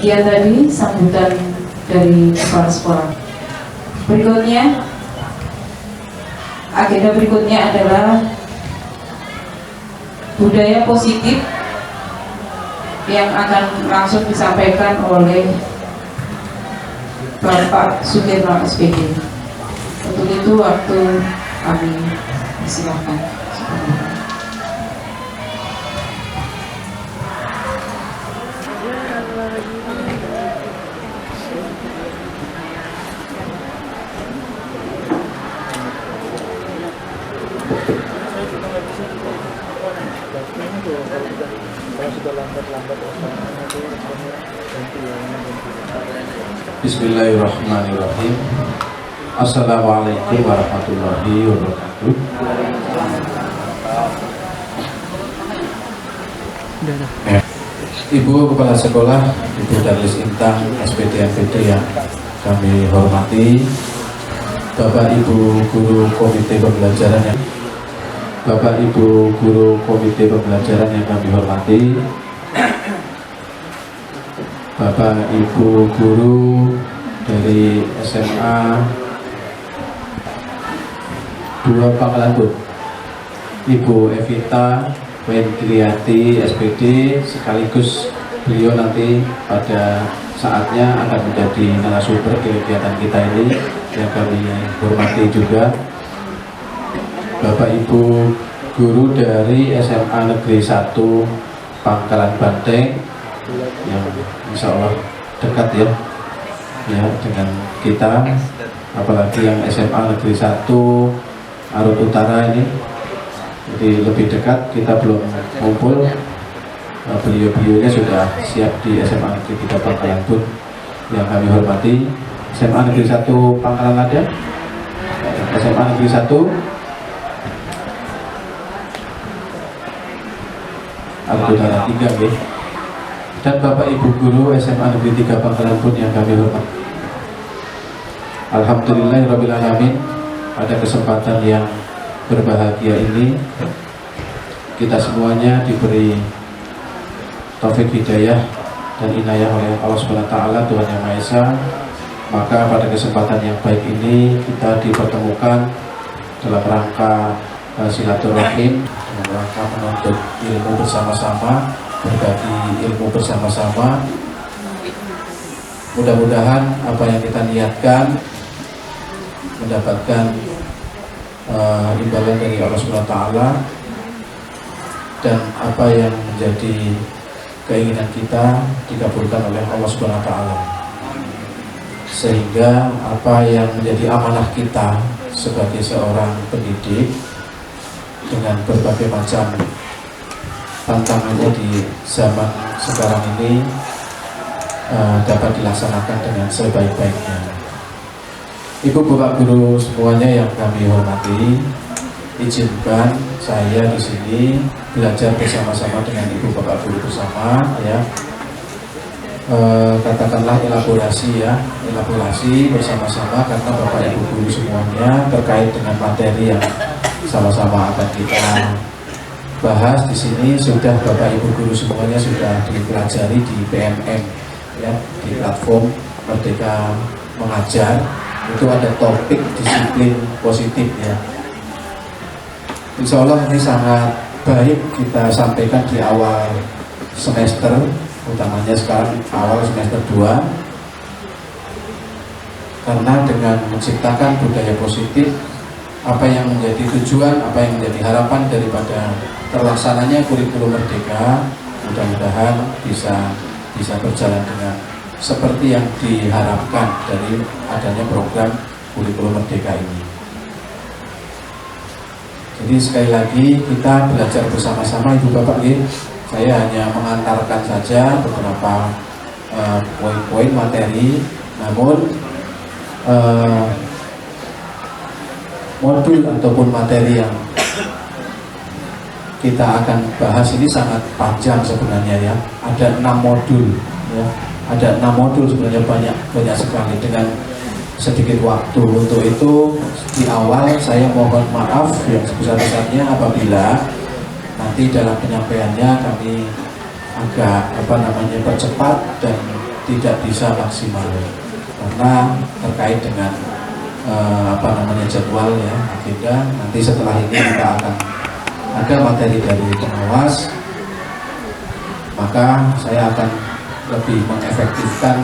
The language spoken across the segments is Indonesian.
Demikian tadi sambutan dari kepala sekolah. Berikutnya, agenda berikutnya adalah budaya positif yang akan langsung disampaikan oleh Bapak Sudirman SPD. Untuk itu waktu kami silakan. Bismillahirrahmanirrahim. Assalamualaikum warahmatullahi wabarakatuh. Ibu Kepala Sekolah, Ibu Darlis Intang, SPD MPD yang kami hormati, Bapak Ibu Guru Komite Pembelajaran yang Bapak Ibu Guru Komite Pembelajaran yang kami hormati, Bapak Ibu Guru dari SMA 2 Pangkalan Bun, Ibu Evita Wendriati SPD, sekaligus beliau nanti pada saatnya akan menjadi narasumber kegiatan kita ini yang kami hormati juga, Bapak Ibu Guru dari SMA Negeri 1 Pangkalan Banteng yang insya Allah dekat ya dengan kita, apalagi yang SMA Negeri 1 Arut Utara ini, jadi lebih dekat. Kita belum kumpul, beliau-beliaunya sudah siap di SMA Negeri 3 Pangkalan Bun yang kami hormati. SMA Negeri 1 Pangkalan ada, SMA Negeri 1 Arut Utara 3 ya. Dan Bapak Ibu Guru SMA Negeri 3 Pangkalan Bun yang kami hormati. Alhamdulillahirrabbilalamin, pada kesempatan yang berbahagia ini kita semuanya diberi taufik hidayah dan inayah oleh Allah SWT, Tuhan Yang Maha Esa. Maka pada kesempatan yang baik ini kita dipertemukan dalam rangka silaturahim, dalam rangka menuntut ilmu bersama-sama, berbagi ilmu bersama-sama. Mudah-mudahan apa yang kita niatkan mendapatkan imbalan dari Allah SWT, dan apa yang menjadi keinginan kita dikabulkan oleh Allah SWT, sehingga apa yang menjadi amanah kita sebagai seorang pendidik dengan berbagai macam tantangannya di zaman sekarang ini dapat dilaksanakan dengan sebaik-baiknya. Ibu Bapak Guru semuanya yang kami hormati, izinkan saya di sini belajar bersama-sama dengan Ibu Bapak Guru bersama ya. Katakanlah elaborasi bersama-sama, karena Bapak Ibu Guru semuanya terkait dengan materi yang sama-sama akan kita bahas di sini sudah Bapak Ibu Guru semuanya sudah dipelajari di PMM ya, di platform Merdeka Mengajar. Itu ada topik disiplin positif ya. Insya Allah ini sangat baik kita sampaikan di awal semester, utamanya sekarang awal semester 2, karena dengan menciptakan budaya positif, apa yang menjadi tujuan, apa yang menjadi harapan daripada terlaksananya kurikulum merdeka, mudah-mudahan bisa berjalan dengan seperti yang diharapkan dari adanya program kurikulum merdeka ini. Jadi sekali lagi kita belajar bersama-sama Ibu Bapak. Saya hanya mengantarkan saja beberapa poin-poin materi, namun modul ataupun materi yang kita akan bahas ini sangat panjang sebenarnya ya. Ada 6 modul ya. Ada 6 modul sebenarnya, banyak sekali. Dengan sedikit waktu untuk itu, di awal saya mohon maaf yang sebesar-besarnya apabila nanti dalam penyampaiannya kami agak percepat dan tidak bisa maksimal karena terkait dengan jadwal ya, agenda. Nanti setelah ini kita akan ada materi dari pengawas, maka saya akan lebih mengefektifkan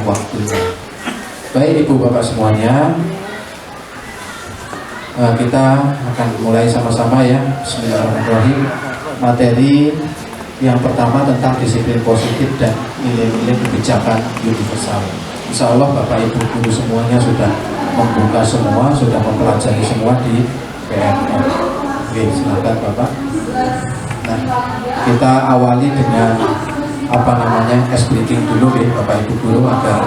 waktunya. Baik Ibu Bapak semuanya, kita akan mulai sama-sama ya. Bismillahirrahmanirrahim. Materi yang pertama tentang disiplin positif dan nilai-nilai kebijakan universal. Insya Allah Bapak Ibu guru semuanya sudah membuka semua, sudah mempelajari semua di PMR. Oke, silakan Bapak. Nah, kita awali dengan ice breaking dulu ya Bapak Ibu guru, agar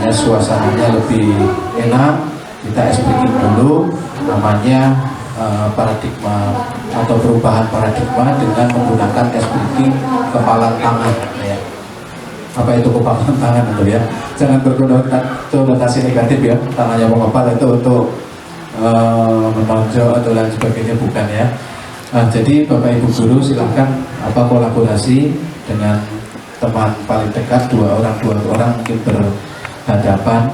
suasananya lebih enak. Kita ice breaking dulu, namanya paradigma atau perubahan paradigma dengan menggunakan ice breaking kepalan tangan ya. Apa itu kepalan tangan itu ya? Jangan berkonotasi negatif ya. Tangannya mengepal itu untuk menonjol atau lain sebagainya, bukan ya. Jadi Bapak Ibu guru silahkan kolaborasi dengan teman paling dekat, dua orang mungkin berhadapan,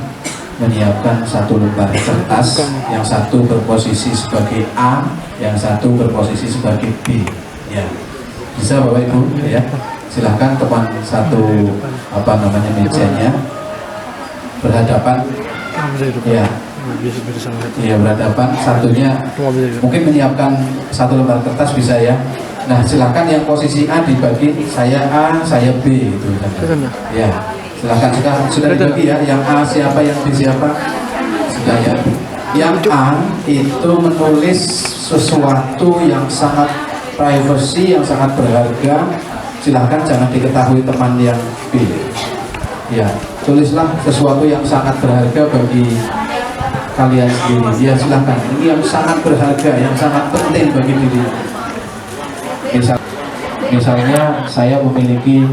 menyiapkan satu lembar kertas, yang satu berposisi sebagai A, yang satu berposisi sebagai B ya. Bisa Bapak Ibu ya. Silahkan teman satu mejanya berhadapan ya. Iya, berhadapan, satunya mungkin menyiapkan satu lembar kertas bisa ya. Nah silahkan yang posisi A dibagi, saya A, saya B itu ya. Silahkan sudah dibagi ya. Yang A siapa, yang B siapa, sudah ya. Yang A itu menulis sesuatu yang sangat privacy, yang sangat berharga. Silahkan jangan diketahui teman yang B ya. Tulislah sesuatu yang sangat berharga bagi kalian sendiri ya. Silahkan, ini yang sangat berharga, yang sangat penting bagi diri. Misalnya saya memiliki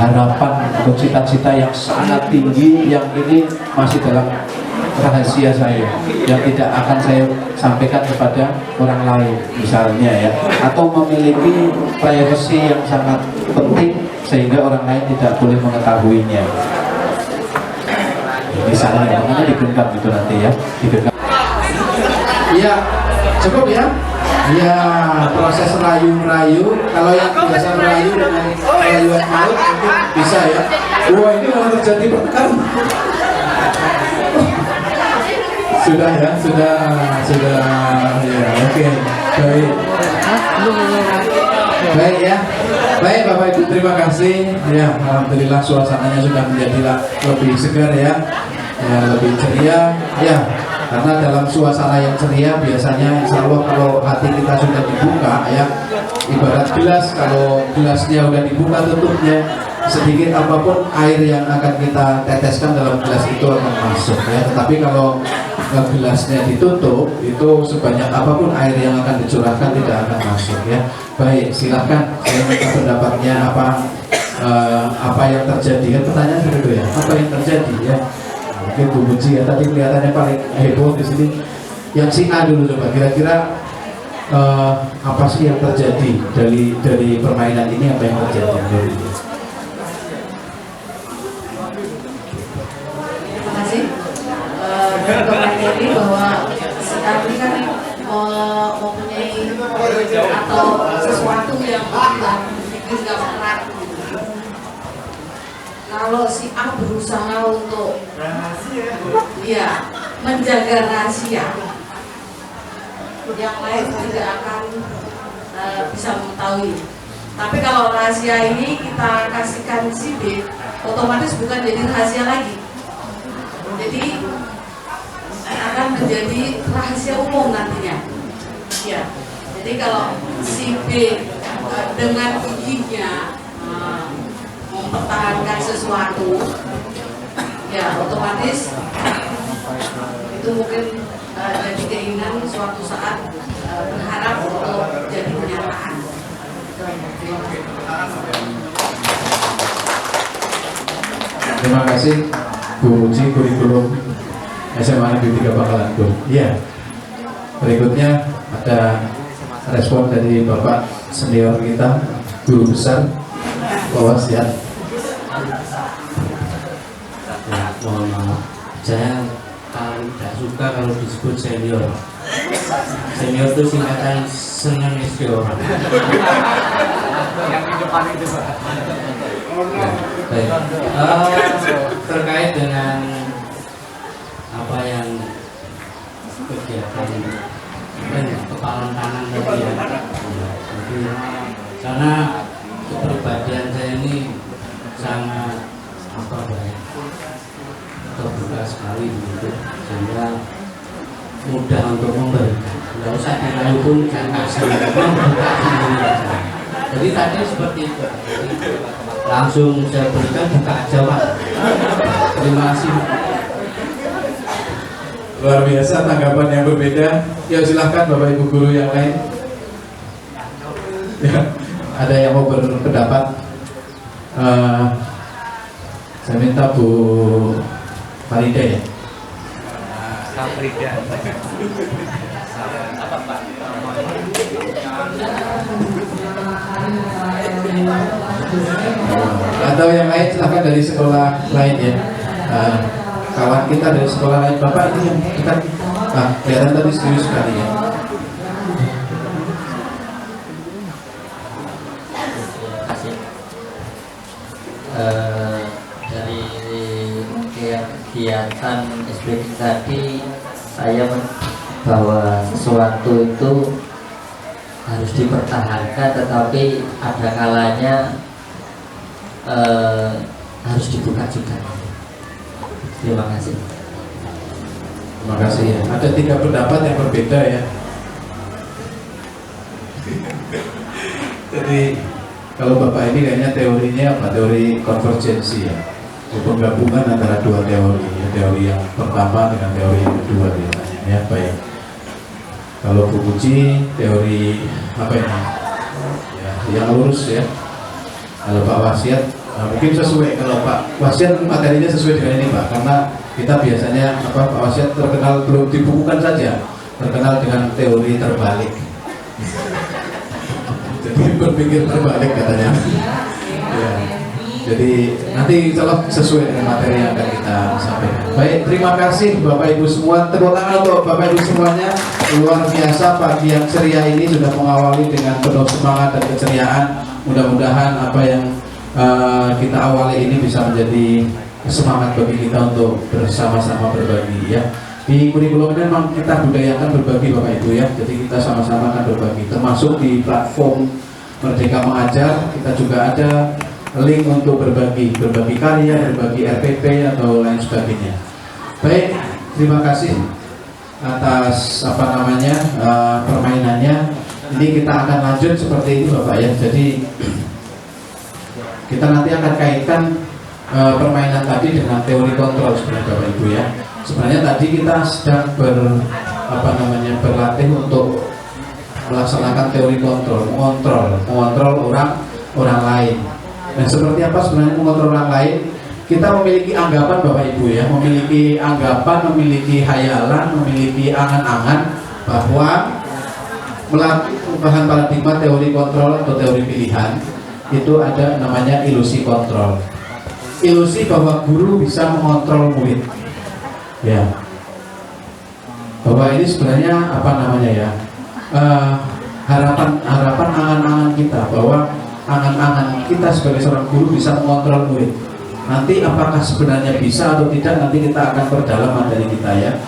harapan untuk cita-cita yang sangat tinggi, yang ini masih dalam rahasia saya, yang tidak akan saya sampaikan kepada orang lain misalnya ya, atau memiliki privacy yang sangat penting sehingga orang lain tidak boleh mengetahuinya misalnya. Makanya digenggam gitu nanti ya, digenggam. Iya, cukup ya. Ya, proses merayu. Kalau yang biasa merayu dengan rayuan maut mungkin bisa ya. Wah, ini malah terjadi perkara. Sudah ya, sudah ya. Oke, baik. Baik ya. Baik Bapak Ibu, terima kasih. Ya, alhamdulillah suasananya sudah menjadi lebih segar ya. Ya, lebih ceria ya. Karena dalam suasana yang ceria biasanya insya Allah kalau hati kita sudah dibuka ya, ibarat gelas, kalau gelasnya sudah dibuka tutupnya, sedikit apapun air yang akan kita teteskan dalam gelas itu akan masuk ya. Tetapi kalau gelasnya ditutup, itu sebanyak apapun air yang akan dicurahkan tidak akan masuk ya. Baik, silahkan saya minta pendapatnya apa yang terjadi. Kan pertanyaan seperti itu ya, apa yang terjadi ya. Mungkin Bu Muji ya, tadi kelihatannya paling heboh di sini. Yang si A dulu coba, kira-kira apa sih yang terjadi dari permainan ini, apa yang terjadi? Terima kasih. Dari permainan ini bahwa si A ini kan mempunyai atau sesuatu yang bikin nggak berat. Kalau si A berusaha untuk menjaga rahasia, yang lain tidak akan bisa mengetahui. Tapi kalau rahasia ini kita kasihkan si B, otomatis bukan jadi rahasia lagi, jadi akan menjadi rahasia umum nantinya ya. Jadi kalau si B dengan giginya mempertahankan sesuatu ya, otomatis itu mungkin jadi keinginan suatu saat berharap untuk jadi kenyataan. Terima kasih Bu Uci, kurikulum SMA Negeri 3 Bangkalan. Iya. Berikutnya ada respon dari Bapak senior kita, guru besar. Wasiat. Ya, mohon maaf. Saya paling tidak suka kalau disebut senior. Senior itu singkatan senang istri orang. Yang di depan itu Pak. Baik. Terkait dengan apa yang kegiatan kepalan tangan tadi ya. Jadi, karena kepribadian saya ini sangat terbuka sekali begitu, sehingga mudah untuk memberikan. Tidak usah dirayu pun saya kasih, membuka sendiri aja. Jadi tadi seperti itu. Jadi, langsung saya berikan, buka aja Pak. Terima kasih. Luar biasa tanggapan yang berbeda. Ya silahkan Bapak Ibu guru yang lain. Ya, ada yang mau berpendapat? Saya minta Bu Farida ya. Safrida. Atau yang lain silahkan dari sekolah lain ya. Kawan kita dari sekolah lain. Bapak ini yang kita kelihatan tadi serius sekali ya. Dari kegiatan SPD tadi saya bahwa sesuatu itu harus dipertahankan, tetapi ada kalanya harus dibuka juga. Terima kasih. Terima kasih ya. Ada 3 pendapat yang berbeda ya. Jadi kalau Bapak ini kayaknya teorinya apa? Teori konvergensi ya. Penggabungan antara 2 teori ya. Teori yang pertama dengan teori yang kedua biasanya ya. Baik. Kalau Bu Puji teori apa ini? Ya, yang lurus ya. Kalau Pak Wasiat mungkin sesuai, kalau Pak Wasiat materinya sesuai dengan ini Pak, karena kita biasanya Pak Wasiat terkenal, belum dibukukan saja, terkenal dengan teori terbalik. Jadi berpikir terbalik katanya. Ya. Jadi nanti kalau sesuai dengan materi yang akan kita sampaikan. Baik, terima kasih Bapak Ibu semua. Tepuk tangan untuk Bapak Ibu semuanya. Luar biasa pagi yang ceria ini sudah mengawali dengan penuh semangat dan keceriaan. Mudah-mudahan apa yang kita awali ini bisa menjadi semangat bagi kita untuk bersama-sama berbagi ya. Di kurikulum ini memang kita budayakan berbagi Bapak Ibu ya. Jadi kita sama-sama akan berbagi, termasuk di platform Merdeka Mengajar kita juga ada link untuk berbagi karya, berbagi RPP atau lain sebagainya. Baik, terima kasih atas permainannya. Ini kita akan lanjut seperti ini Bapak ya. Jadi kita nanti akan kaitkan permainan tadi dengan teori kontrol sebenarnya Bapak Ibu ya. Sebenarnya tadi kita sedang berlatih untuk melaksanakan teori kontrol, mengontrol orang lain. Dan seperti apa sebenarnya mengontrol orang lain? Kita memiliki anggapan Bapak Ibu ya, memiliki anggapan, memiliki hayalan, memiliki angan-angan bahwa melalui perubahan paradigma teori kontrol atau teori pilihan itu ada namanya ilusi kontrol. Ilusi bahwa guru bisa mengontrol murid. Ya. Bahwa ini sebenarnya harapan angan-angan kita bahwa angan-angan kita sebagai seorang guru bisa mengontrol murid. Nanti apakah sebenarnya bisa atau tidak, nanti kita akan perdalam materi kita ya.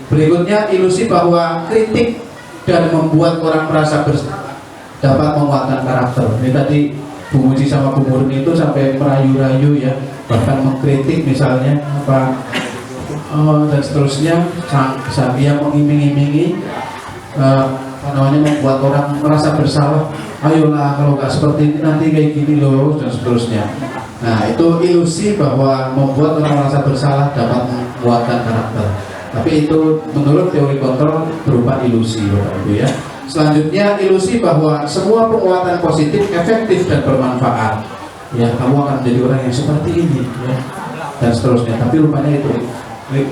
Berikutnya ilusi bahwa kritik dan membuat orang merasa bersalah dapat menguatkan karakter. Ini tadi Bu Muji sama Bu Murni itu sampai merayu-rayu ya, bahkan mengkritik misalnya dan seterusnya, sambil mengiming-imingi membuat orang merasa bersalah. Ayolah kalau nggak seperti ini nanti kayak gini loh dan seterusnya. Nah itu ilusi bahwa membuat orang merasa bersalah dapat menguatkan karakter. Tapi itu menurut teori kontrol berupa ilusi Bapak Ibu ya. Selanjutnya ilusi bahwa semua penguatan positif efektif dan bermanfaat. Ya kamu akan menjadi orang yang seperti ini ya, dan seterusnya. Tapi rupanya itu.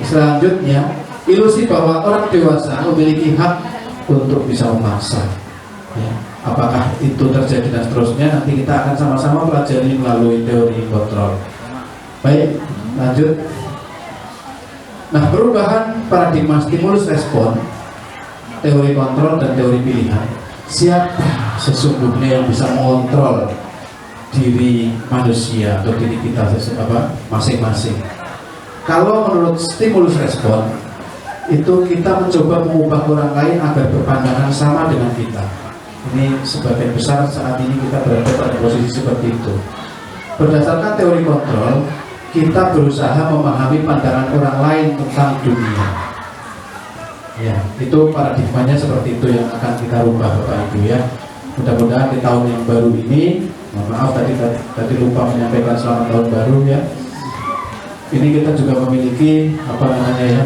Selanjutnya ilusi bahwa orang dewasa memiliki hak untuk bisa memaksa. Ya. apakah itu terjadi dan seterusnya nanti kita akan sama-sama pelajari melalui teori kontrol. Baik, lanjut. Nah, perubahan paradigma stimulus respon, teori kontrol dan teori pilihan. Siapa sesungguhnya yang bisa mengontrol diri manusia atau diri kita masing-masing? Kalau menurut stimulus respon, itu kita mencoba mengubah orang lain agar berpandangan sama dengan kita. Ini sebagian besar saat ini kita berada pada posisi seperti itu. Berdasarkan teori kontrol, kita berusaha memahami pandangan orang lain tentang dunia. Ya, itu paradigmanya seperti itu yang akan kita rubah Bapak Ibu ya. Mudah-mudahan di tahun yang baru ini, maaf tadi lupa menyampaikan selamat tahun baru ya. Ini kita juga memiliki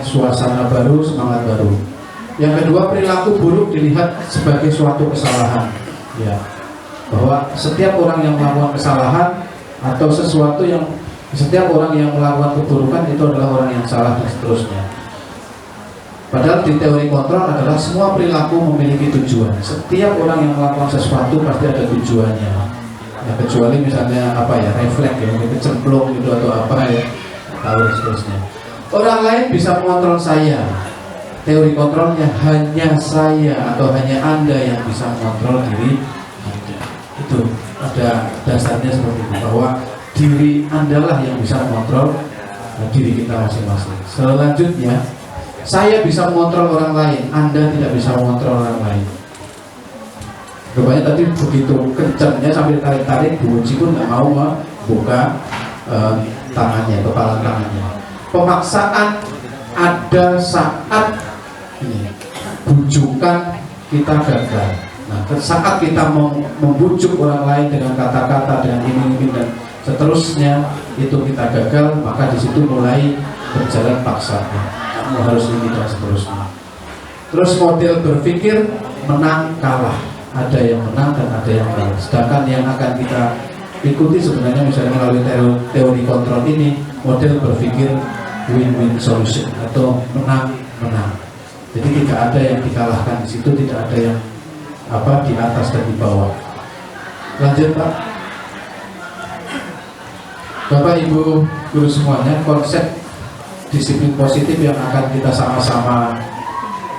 suasana baru, semangat baru. Yang kedua, perilaku buruk dilihat sebagai suatu kesalahan. Ya, bahwa setiap orang yang melakukan kesalahan atau setiap orang yang melakukan keburukan itu adalah orang yang salah dan seterusnya. Padahal di teori kontrol adalah semua perilaku memiliki tujuan. Setiap orang yang melakukan sesuatu pasti ada tujuannya. Ya, kecuali misalnya refleks ya, mungkin kecemplung gitu atau tahu dan seterusnya. Orang lain bisa mengontrol saya. Teori kontrolnya hanya saya atau hanya Anda yang bisa mengontrol diri Anda. Itu ada dasarnya seperti itu, bahwa diri Anda lah yang bisa mengontrol diri kita masing-masing. Selanjutnya, saya bisa mengontrol orang lain, Anda tidak bisa mengontrol orang lain. Rupanya tadi begitu kencangnya sambil tarik-tarik, Bu Uci pun nggak mau membuka tangannya, kepala tangannya. Pemaksaan ada saat ini bujukan kita gagal. Nah, saat kita membujuk orang lain dengan kata-kata, dengan iming-iming dan seterusnya, itu kita gagal, maka di situ mulai berjalan paksa. Kamu harus ini dan seterusnya. Terus model berpikir menang kalah, ada yang menang dan ada yang kalah. Sedangkan yang akan kita ikuti sebenarnya misalnya melalui teori kontrol ini, model berpikir win-win solution atau menang-menang. Jadi tidak ada yang dikalahkan di situ, tidak ada yang di atas dan di bawah. Lanjut Pak. Bapak Ibu guru semuanya, konsep disiplin positif yang akan kita sama-sama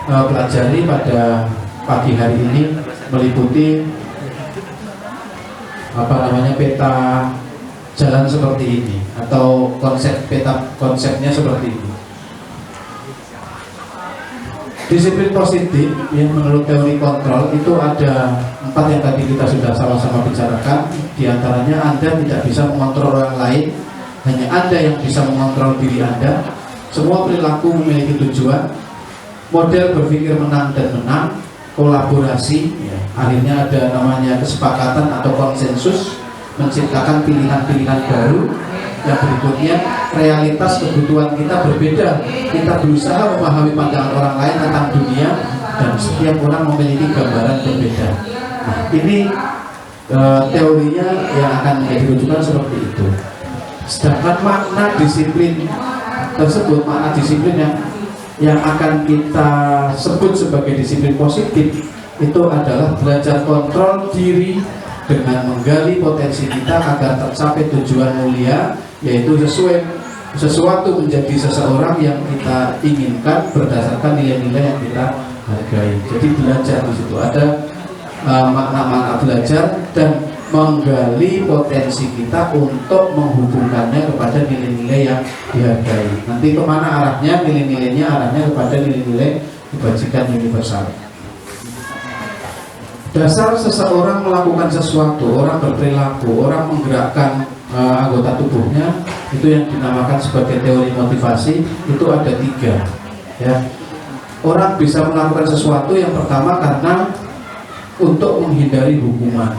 pelajari pada pagi hari ini meliputi peta jalan seperti ini, atau konsepnya seperti ini. Disiplin positif yang menurut teori kontrol itu ada 4 yang tadi kita sudah sama-sama bicarakan. Di antaranya Anda tidak bisa mengontrol orang lain, hanya Anda yang bisa mengontrol diri Anda. Semua perilaku memiliki tujuan. Model berpikir menang dan menang, kolaborasi ya. Akhirnya ada namanya kesepakatan atau konsensus, menciptakan pilihan-pilihan baru. Yang berikutnya, realitas kebutuhan kita berbeda. Kita berusaha memahami pandangan orang lain tentang dunia, dan setiap orang memiliki gambaran berbeda. Nah, ini teorinya yang akan menjadi rujukan seperti itu. Sedangkan makna disiplin tersebut, makna disiplin yang akan kita sebut sebagai disiplin positif, itu adalah belajar kontrol diri dengan menggali potensi kita agar tercapai tujuan mulia, yaitu sesuatu menjadi seseorang yang kita inginkan berdasarkan nilai-nilai yang kita hargai. Jadi belajar di situ ada makna-makna belajar dan menggali potensi kita untuk menghubungkannya kepada nilai-nilai yang dihargai. Nanti kemana arahnya? Nilai-nilainya arahnya kepada nilai-nilai kebajikan universal. Dasar seseorang melakukan sesuatu, orang berperilaku, orang menggerakkan anggota tubuhnya, itu yang dinamakan sebagai teori motivasi. Itu ada 3 ya. Orang bisa melakukan sesuatu yang pertama karena untuk menghindari hukuman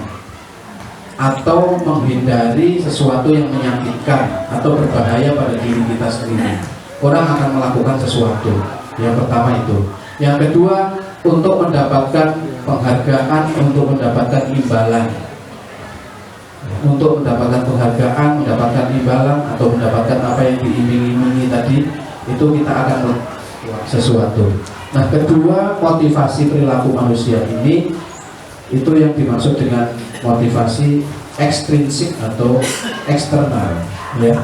atau menghindari sesuatu yang menyakitkan atau berbahaya pada diri kita sendiri. Orang akan melakukan sesuatu. Yang pertama itu. Yang kedua, untuk mendapatkan penghargaan, untuk mendapatkan imbalan. Untuk mendapatkan penghargaan, mendapatkan imbalan, atau mendapatkan apa yang diiming-imingi tadi, itu kita akan melakukan sesuatu. Nah, kedua, motivasi perilaku manusia ini Itu yang dimaksud dengan motivasi ekstrinsik atau eksternal, ya.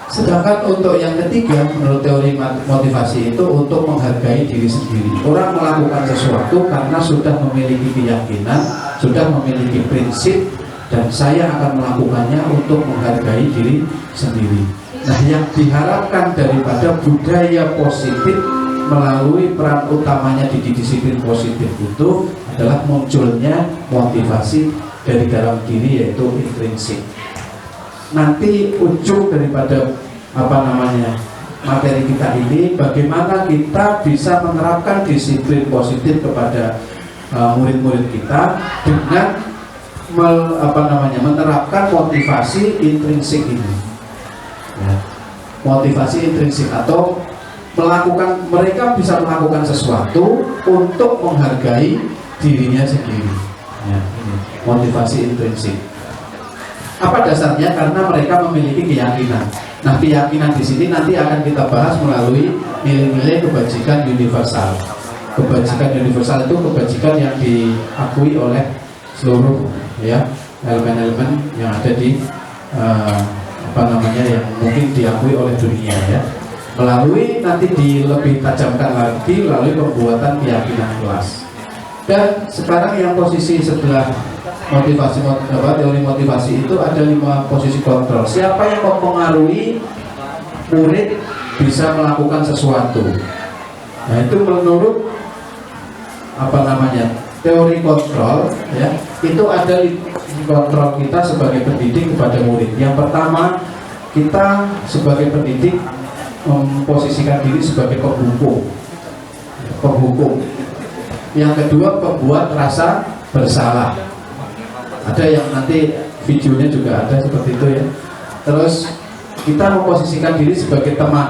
Sedangkan untuk yang ketiga, menurut teori motivasi itu untuk menghargai diri sendiri. Orang melakukan sesuatu karena sudah memiliki keyakinan, sudah memiliki prinsip, dan saya akan melakukannya untuk menghargai diri sendiri. Nah, yang diharapkan daripada budaya positif melalui peran utamanya di disiplin positif itu adalah munculnya motivasi dari dalam diri, yaitu intrinsik. Nanti ujung daripada materi kita ini, bagaimana kita bisa menerapkan disiplin positif kepada murid-murid kita dengan menerapkan motivasi intrinsik ini, ya. Motivasi intrinsik atau mereka bisa melakukan sesuatu untuk menghargai dirinya sendiri, ya, ini motivasi intrinsik. Apa dasarnya? Karena mereka memiliki keyakinan. Nah, keyakinan di sini nanti akan kita bahas melalui nilai-nilai kebajikan universal. Kebajikan universal itu kebajikan yang diakui oleh seluruh, ya, elemen-elemen yang ada di yang mungkin diakui oleh dunia, ya. Melalui nanti lebih tajamkan lagi melalui pembuatan keyakinan kelas. Dan sekarang yang posisi sebelah teori motivasi itu ada 5 posisi kontrol. Siapa yang mempengaruhi murid bisa melakukan sesuatu? Nah, itu menurut teori kontrol, ya, itu ada kontrol kita sebagai pendidik kepada murid. Yang pertama, kita sebagai pendidik memposisikan diri sebagai penghukum. Yang kedua, pembuat rasa bersalah. Ada yang nanti videonya juga ada seperti itu, ya. Terus kita memposisikan diri sebagai teman.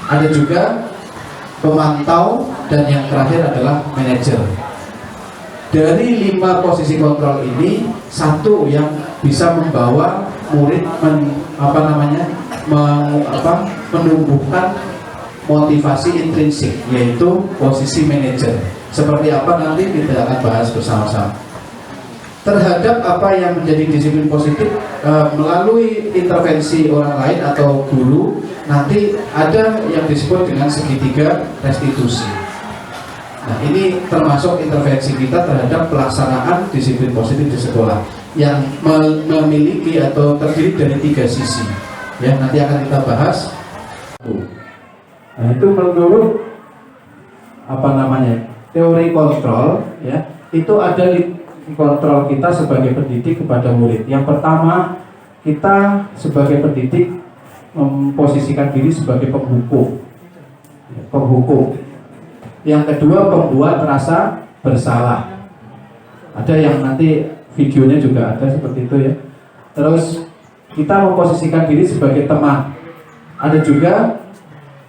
Ada juga pemantau, dan yang terakhir adalah manajer. Dari 5 posisi kontrol ini, satu yang bisa membawa murid menumbuhkan motivasi intrinsik, yaitu posisi manajer. Seperti apa nanti kita akan bahas bersama-sama. Terhadap apa yang menjadi disiplin positif melalui intervensi orang lain atau guru, nanti ada yang disebut dengan segitiga restitusi. Nah, ini termasuk intervensi kita terhadap pelaksanaan disiplin positif di sekolah yang memiliki atau terdiri dari 3 sisi, ya. Nanti akan kita bahas. Nah, itu menurut teori kontrol, ya. Itu ada kontrol kita sebagai pendidik kepada murid. Yang pertama, kita sebagai pendidik memposisikan diri sebagai penghukum. Yang kedua, pembuat rasa bersalah. Ada yang nanti videonya juga ada seperti itu, ya. Terus kita memposisikan diri sebagai teman. Ada juga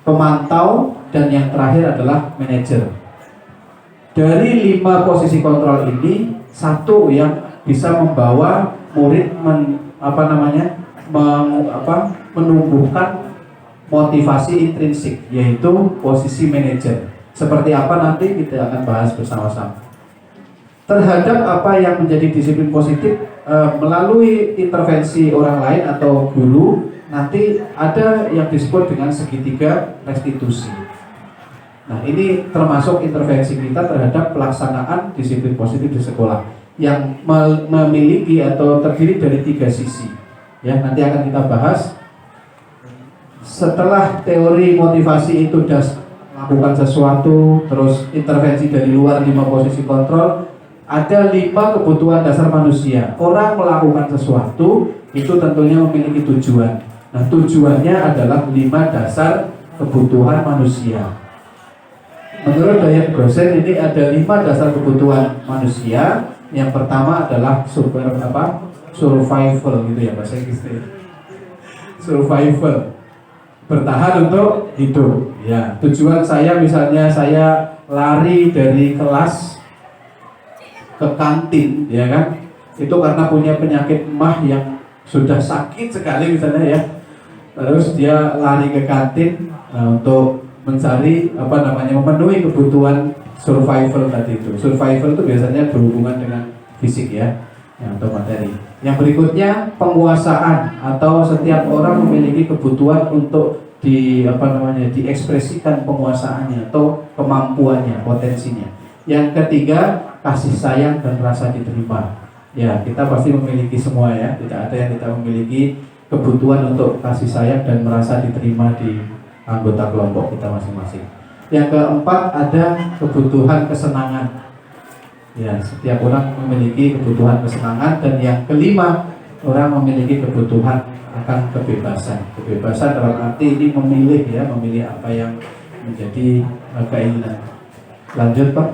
pemantau, dan yang terakhir adalah manajer. Dari 5 posisi kontrol ini, satu yang bisa membawa murid menumbuhkan motivasi intrinsik, yaitu posisi manajer. Seperti apa nanti kita akan bahas bersama-sama. Terhadap apa yang menjadi disiplin positif melalui intervensi orang lain atau guru, nanti ada yang disebut dengan segitiga restitusi. Nah, ini termasuk intervensi kita terhadap pelaksanaan disiplin positif di sekolah yang memiliki atau terdiri dari 3 sisi, ya. Nanti akan kita bahas. Setelah teori motivasi itu sudah melakukan sesuatu, terus intervensi dari luar 5 posisi kontrol, ada 5 kebutuhan dasar manusia. Orang melakukan sesuatu itu tentunya memiliki tujuan. Nah, tujuannya adalah 5 dasar kebutuhan manusia. Menurut Dayat Gosen ini ada 5 dasar kebutuhan manusia. Yang pertama adalah survival, gitu ya bahasa Inggris. Survival, bertahan untuk hidup. Ya, tujuan saya misalnya saya lari dari kelas ke kantin, ya kan? Itu karena punya penyakit emah yang sudah sakit sekali misalnya, ya. Terus dia lari ke kantin untuk mencari memenuhi kebutuhan survival tadi itu. Survival itu biasanya berhubungan dengan fisik ya, atau materi. Yang berikutnya penguasaan, atau setiap orang memiliki kebutuhan untuk diekspresikan penguasaannya atau kemampuannya, potensinya. Yang ketiga, kasih sayang dan rasa diterima. Ya, kita pasti memiliki semua ya, tidak ada yang tidak memiliki kebutuhan untuk kasih sayang dan merasa diterima di anggota kelompok kita masing-masing. Yang keempat, ada kebutuhan kesenangan. Ya, setiap orang memiliki kebutuhan kesenangan. Dan yang kelima, orang memiliki kebutuhan akan kebebasan. Kebebasan dalam arti ini memilih ya, memilih apa yang menjadi keinginan. Lanjut Pak.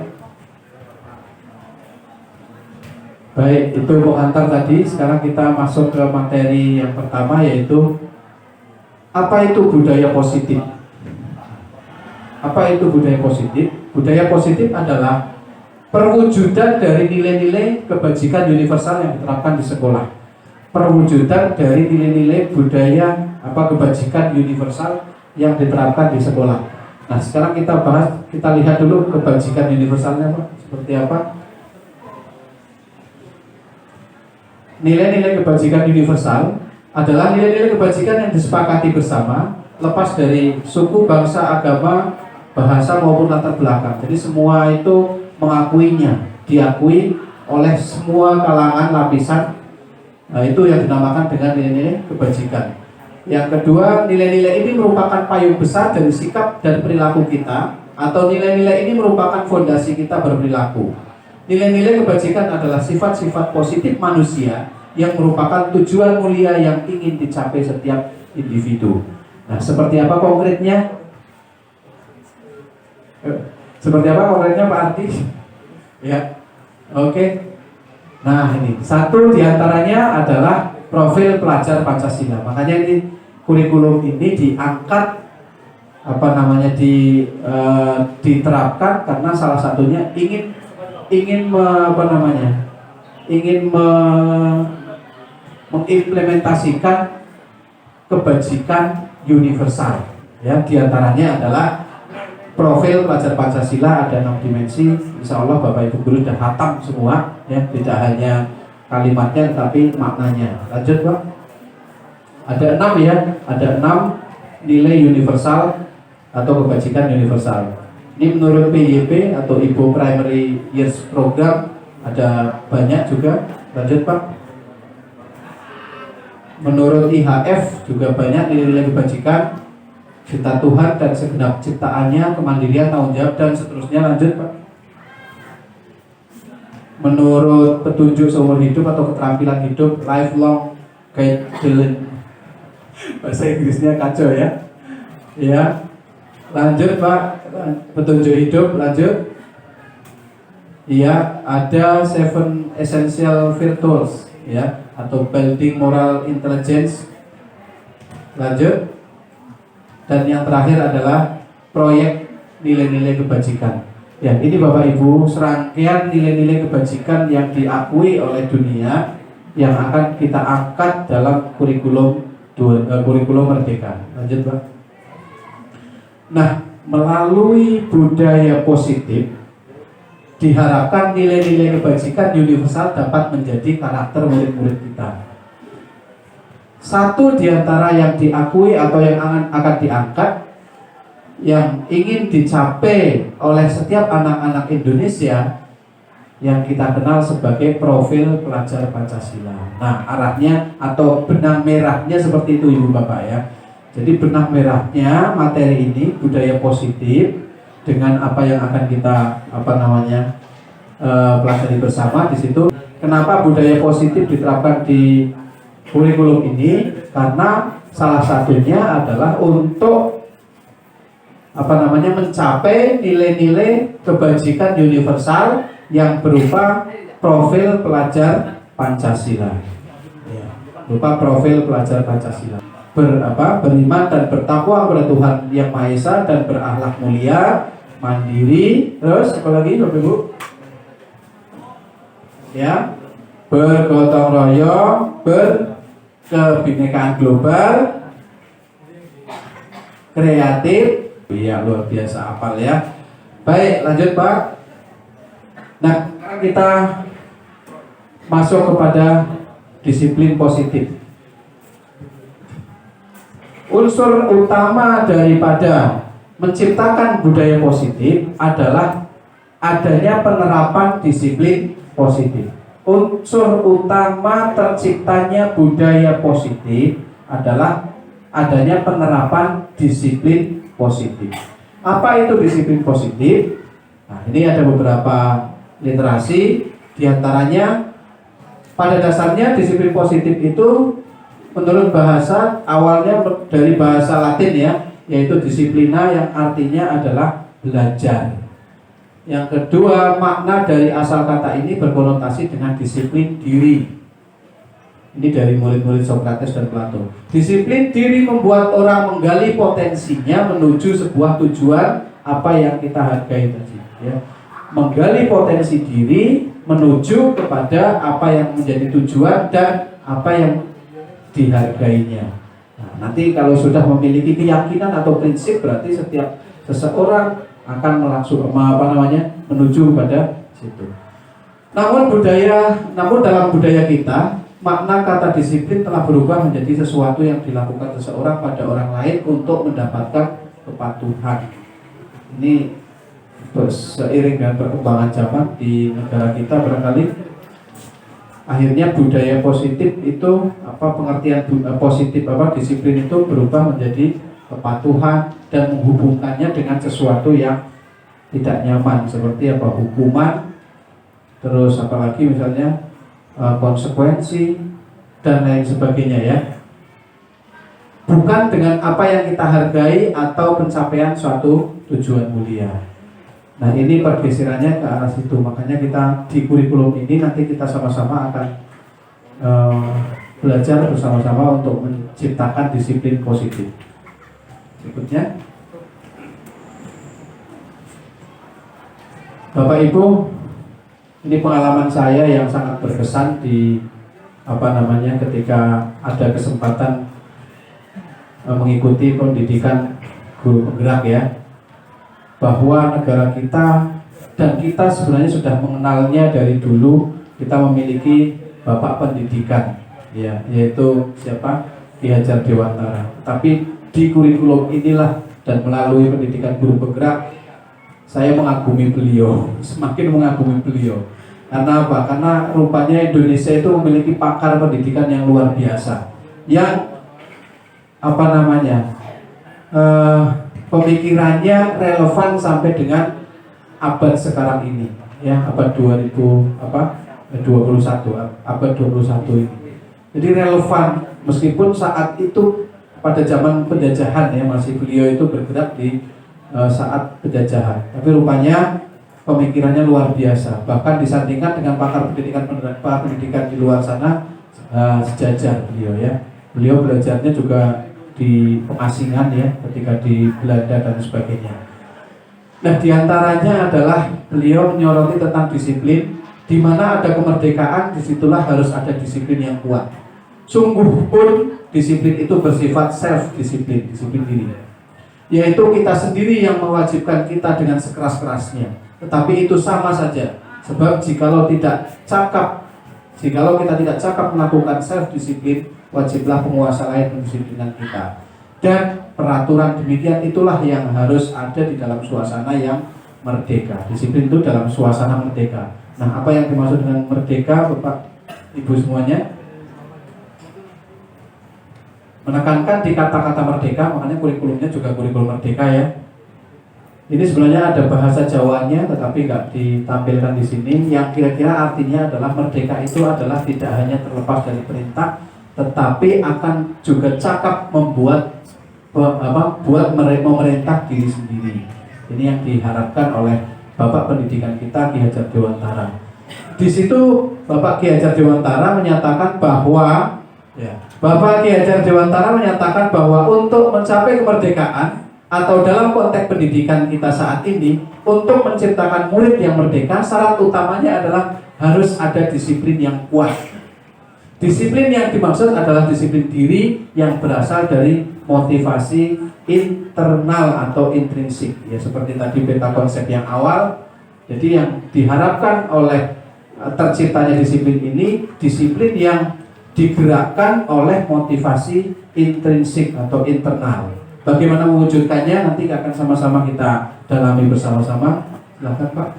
Baik, itu pengantar tadi. Sekarang kita masuk ke materi yang pertama, yaitu apa itu budaya positif. Apa itu budaya positif? Budaya positif adalah perwujudan dari nilai-nilai kebajikan universal yang diterapkan di sekolah. Perwujudan dari nilai-nilai budaya kebajikan universal yang diterapkan di sekolah. Nah, sekarang kita bahas, kita lihat dulu kebajikan universalnya Pak, seperti apa. Nilai-nilai kebajikan universal adalah nilai-nilai kebajikan yang disepakati bersama, lepas dari suku, bangsa, agama, bahasa maupun latar belakang. Jadi semua itu mengakuinya, diakui oleh semua kalangan lapisan. Nah, itu yang dinamakan dengan nilai-nilai kebajikan. Yang kedua, nilai-nilai ini merupakan payung besar dari sikap dan perilaku kita, atau nilai-nilai ini merupakan fondasi kita berperilaku. Nilai-nilai kebajikan adalah sifat-sifat positif manusia yang merupakan tujuan mulia yang ingin dicapai setiap individu. Nah, seperti apa konkretnya? Seperti apa konkretnya Pak Arti? Ya, oke. Nah, ini satu diantaranya adalah profil pelajar Pancasila. Makanya ini kurikulum ini diangkat diterapkan karena salah satunya ingin mengimplementasikan kebajikan universal. Ya, diantaranya adalah profil pelajar Pancasila ada 6 dimensi. Insya Allah Bapak Ibu guru sudah hatam semua ya, tidak hanya kalimatnya tapi maknanya. Lanjut Pak. Ada 6 ya, ada 6 nilai universal atau kebajikan universal. Ini menurut PYP atau Ibu Primary Years Program ada banyak juga. Lanjut Pak. Menurut IHF juga banyak nilai-nilai kebajikan, cinta Tuhan dan segenap ciptaannya, kemandirian, tanggung jawab dan seterusnya. Lanjut Pak. Menurut petunjuk seumur hidup atau keterampilan hidup, lifelong guideline. Bahasa Inggrisnya kacau ya. Ya. Lanjut Pak. Petunjuk hidup, lanjut. Iya, ada 7 essential virtues ya, atau building moral intelligence. Lanjut. Dan yang terakhir adalah proyek nilai-nilai kebajikan. Ya, ini Bapak Ibu serangkaian nilai-nilai kebajikan yang diakui oleh dunia yang akan kita angkat dalam kurikulum Merdeka. Lanjut Pak. Nah, melalui budaya positif diharapkan nilai-nilai kebajikan universal dapat menjadi karakter murid-murid kita. Satu diantara yang diakui atau yang akan diangkat, yang ingin dicapai oleh setiap anak-anak Indonesia, yang kita kenal sebagai profil pelajar Pancasila. Nah, arahnya atau benang merahnya seperti itu Ibu Bapak ya. Jadi benang merahnya materi ini budaya positif dengan apa yang akan kita pelajari bersama di situ. Kenapa budaya positif diterapkan di kurikulum ini? Karena salah satunya adalah untuk mencapai nilai-nilai kebajikan universal yang berupa profil pelajar Pancasila. Ya, berupa profil pelajar Pancasila. Beriman dan bertakwa kepada Tuhan Yang Maha Esa dan berakhlak mulia, mandiri, terus apa lagi Bapak Ibu? Ya, bergotong royong, berkebinekaan global, kreatif. Iya, luar biasa hafal ya. Baik, lanjut Pak. Nah, sekarang kita masuk kepada disiplin positif. Unsur utama daripada menciptakan budaya positif adalah adanya penerapan disiplin positif. Unsur utama terciptanya budaya positif adalah adanya penerapan disiplin positif. Apa itu disiplin positif? Nah, ini ada beberapa literasi, diantaranya pada dasarnya disiplin positif itu menurut bahasa awalnya dari bahasa Latin ya, yaitu disiplina yang artinya adalah belajar. Yang kedua, makna dari asal kata ini berkonotasi dengan disiplin diri. Ini dari murid-murid Sokrates dan Plato. Disiplin diri membuat orang menggali potensinya menuju sebuah tujuan apa yang kita hargai tadi ya. Menggali potensi diri menuju kepada apa yang menjadi tujuan dan apa yang dihargainya. Nah, nanti kalau sudah memiliki keyakinan atau prinsip, berarti setiap seseorang akan menuju pada situ. Namun dalam budaya kita, makna kata disiplin telah berubah menjadi sesuatu yang dilakukan seseorang pada orang lain untuk mendapatkan kepatuhan. Ini seiring dengan perkembangan zaman di negara kita, barangkali akhirnya budaya positif itu pengertian positif disiplin itu berubah menjadi kepatuhan dan menghubungkannya dengan sesuatu yang tidak nyaman seperti hukuman, terus apalagi misalnya konsekuensi dan lain sebagainya ya. Bukan dengan apa yang kita hargai atau pencapaian suatu tujuan mulia. Nah, ini pergeserannya ke arah situ. Makanya kita di kurikulum ini nanti kita sama-sama akan belajar bersama-sama untuk menciptakan disiplin positif. Berikutnya, Bapak Ibu, ini pengalaman saya yang sangat berkesan di ketika ada kesempatan mengikuti pendidikan guru penggerak ya, bahwa negara kita dan kita sebenarnya sudah mengenalnya dari dulu. Kita memiliki bapak pendidikan ya, yaitu siapa? Ki Hajar Dewantara. Tapi di kurikulum inilah dan melalui pendidikan guru penggerak, saya mengagumi beliau, semakin mengagumi beliau. Karena apa? Karena rupanya Indonesia itu memiliki pakar pendidikan yang luar biasa, yang pemikirannya relevan sampai dengan abad sekarang ini ya, abad 21 ini. Jadi relevan meskipun saat itu pada zaman penjajahan ya, masih beliau itu bergerak di saat penjajahan. Tapi rupanya pemikirannya luar biasa. Bahkan disandingkan dengan pakar pendidikan di luar sana sejajar beliau ya. Beliau belajarnya juga di pengasingan ya, ketika di Belanda dan sebagainya. Nah, diantaranya adalah beliau menyoroti tentang disiplin. Di mana ada kemerdekaan, disitulah harus ada disiplin yang kuat. Sungguh pun disiplin itu bersifat self-disiplin, disiplin diri. Yaitu kita sendiri yang mewajibkan kita dengan sekeras-kerasnya. Tetapi itu sama saja. Sebab jikalau kita tidak cakap melakukan self-disiplin, wajiblah penguasa lain mendisiplinkan kita. Dan peraturan demikian itulah yang harus ada di dalam suasana yang merdeka. Disiplin itu dalam suasana merdeka. Nah, apa yang dimaksud dengan merdeka, Bapak Ibu semuanya? Menekankan di kata-kata merdeka, makanya kurikulumnya juga kurikulum merdeka ya. Ini sebenarnya ada bahasa Jawanya, tetapi nggak ditampilkan di sini. Yang kira-kira artinya adalah merdeka itu adalah tidak hanya terlepas dari perintah, tetapi akan juga cakap memerintah diri sendiri. Ini yang diharapkan oleh Bapak pendidikan kita, Ki Hajar Dewantara. Di situ Bapak Ki Hajar Dewantara menyatakan bahwa Bapak Ki Hajar Dewantara menyatakan bahwa untuk mencapai kemerdekaan atau dalam konteks pendidikan kita saat ini, untuk menciptakan murid yang merdeka, syarat utamanya adalah harus ada disiplin yang kuat. Disiplin yang dimaksud adalah disiplin diri yang berasal dari motivasi internal atau intrinsik ya, seperti tadi beta konsep yang awal Jadi yang diharapkan oleh terciptanya disiplin ini, disiplin yang digerakkan oleh motivasi intrinsik atau internal. Bagaimana mewujudkannya nanti akan sama-sama kita dalami bersama-sama. Silakan Pak.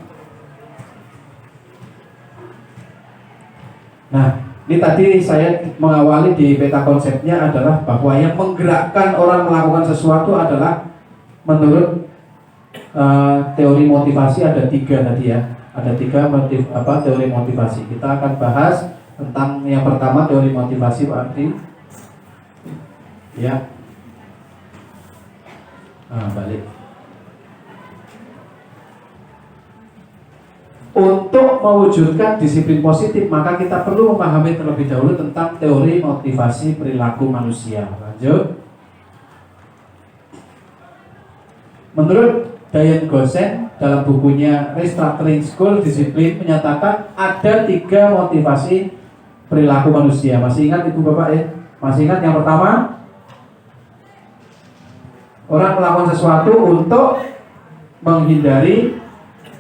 Nah, ini tadi saya mengawali di peta konsepnya adalah bahwa yang menggerakkan orang melakukan sesuatu adalah menurut teori motivasi ada 3 tadi ya. Ada 3 teori motivasi. Kita akan bahas tentang yang pertama teori motivasi Pak Ardi. Ya. Balik. Untuk mewujudkan disiplin positif, maka kita perlu memahami terlebih dahulu tentang teori motivasi perilaku manusia. Lanjut. Menurut Diane Gosen dalam bukunya Restructuring School Discipline menyatakan ada 3 motivasi perilaku manusia. Masih ingat Ibu Bapak ya? Masih ingat yang pertama? Orang melakukan sesuatu untuk menghindari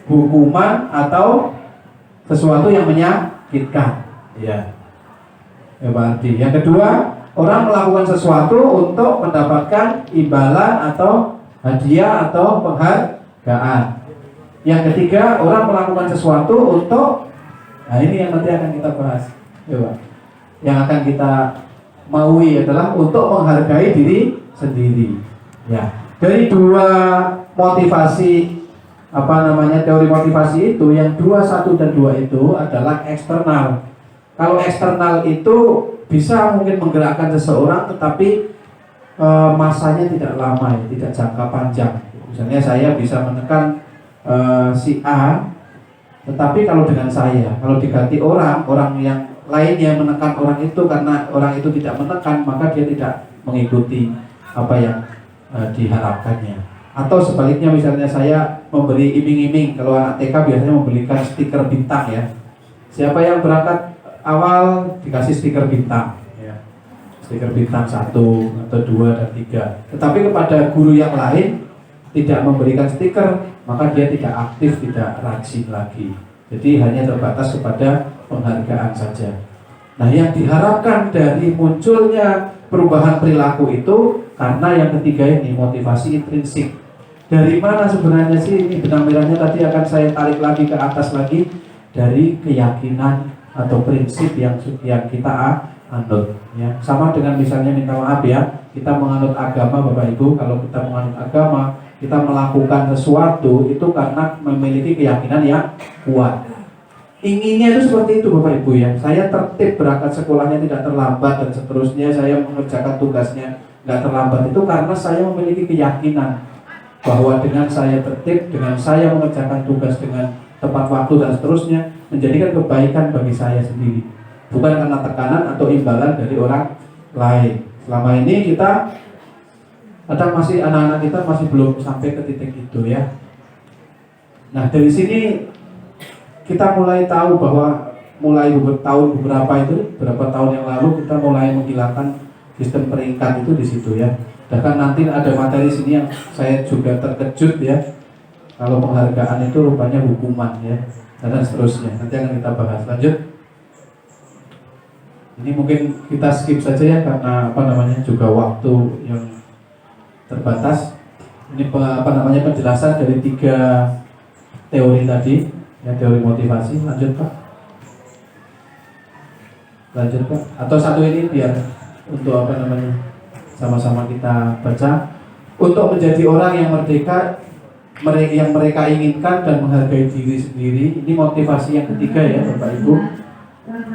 hukuman atau sesuatu yang menyakitkan. Ya. Berarti yang kedua, orang melakukan sesuatu untuk mendapatkan imbalan atau hadiah atau penghargaan. Yang ketiga, orang melakukan sesuatu untuk, nah ini yang nanti akan kita bahas. Coba. Yang akan kita maui adalah untuk menghargai diri sendiri. Ya. Dari 2 motivasi teori motivasi itu, yang 2, 1 dan 2 itu adalah eksternal. Kalau eksternal itu bisa mungkin menggerakkan seseorang, tetapi masanya tidak lama, tidak jangka panjang. Misalnya saya bisa menekan si A, tetapi kalau dengan saya, kalau diganti orang yang lain yang menekan orang itu, karena orang itu tidak menekan, maka dia tidak mengikuti apa yang diharapkannya. Atau sebaliknya, misalnya saya memberi iming-iming, kalau anak TK biasanya memberikan stiker bintang ya. Siapa yang berangkat awal dikasih stiker bintang ya. Stiker bintang 1 atau 2 dan 3. Tetapi kepada guru yang lain tidak memberikan stiker, maka dia tidak aktif, tidak rajin lagi. Jadi hanya terbatas kepada penghargaan saja. Nah, yang diharapkan dari munculnya perubahan perilaku itu karena yang ketiga ini, motivasi intrinsik. Dari mana sebenarnya sih ini benang merahnya? Tadi akan saya tarik lagi ke atas lagi, dari keyakinan atau prinsip yang kita anut ya. Sama dengan misalnya minta maaf ya, kita menganut agama Bapak Ibu. Kalau kita menganut agama, kita melakukan sesuatu itu karena memiliki keyakinan yang kuat. Inginnya itu seperti itu Bapak Ibu ya. Saya tertib berangkat sekolahnya tidak terlambat dan seterusnya, saya mengerjakan tugasnya nggak terlambat, itu karena saya memiliki keyakinan bahwa dengan saya tertib, dengan saya mengerjakan tugas dengan tepat waktu dan seterusnya, menjadikan kebaikan bagi saya sendiri, bukan karena tekanan atau imbalan dari orang lain. Selama ini kita anak-anak kita masih belum sampai ke titik itu ya. Nah, dari sini kita mulai tahu bahwa beberapa tahun yang lalu kita mulai menghilangkan sistem peringkat itu di situ ya. Bahkan nanti ada materi sini yang saya juga terkejut ya. Kalau penghargaan itu rupanya hukuman ya, dan seterusnya. Nanti akan kita bahas. Lanjut. Ini mungkin kita skip saja ya, karena juga waktu yang terbatas. Ini penjelasan dari 3 teori tadi ya, teori motivasi. Lanjut Pak. Atau satu ini biar untuk sama-sama kita baca. Untuk menjadi orang yang merdeka, yang mereka inginkan dan menghargai diri sendiri. Ini motivasi yang ketiga ya Bapak Ibu,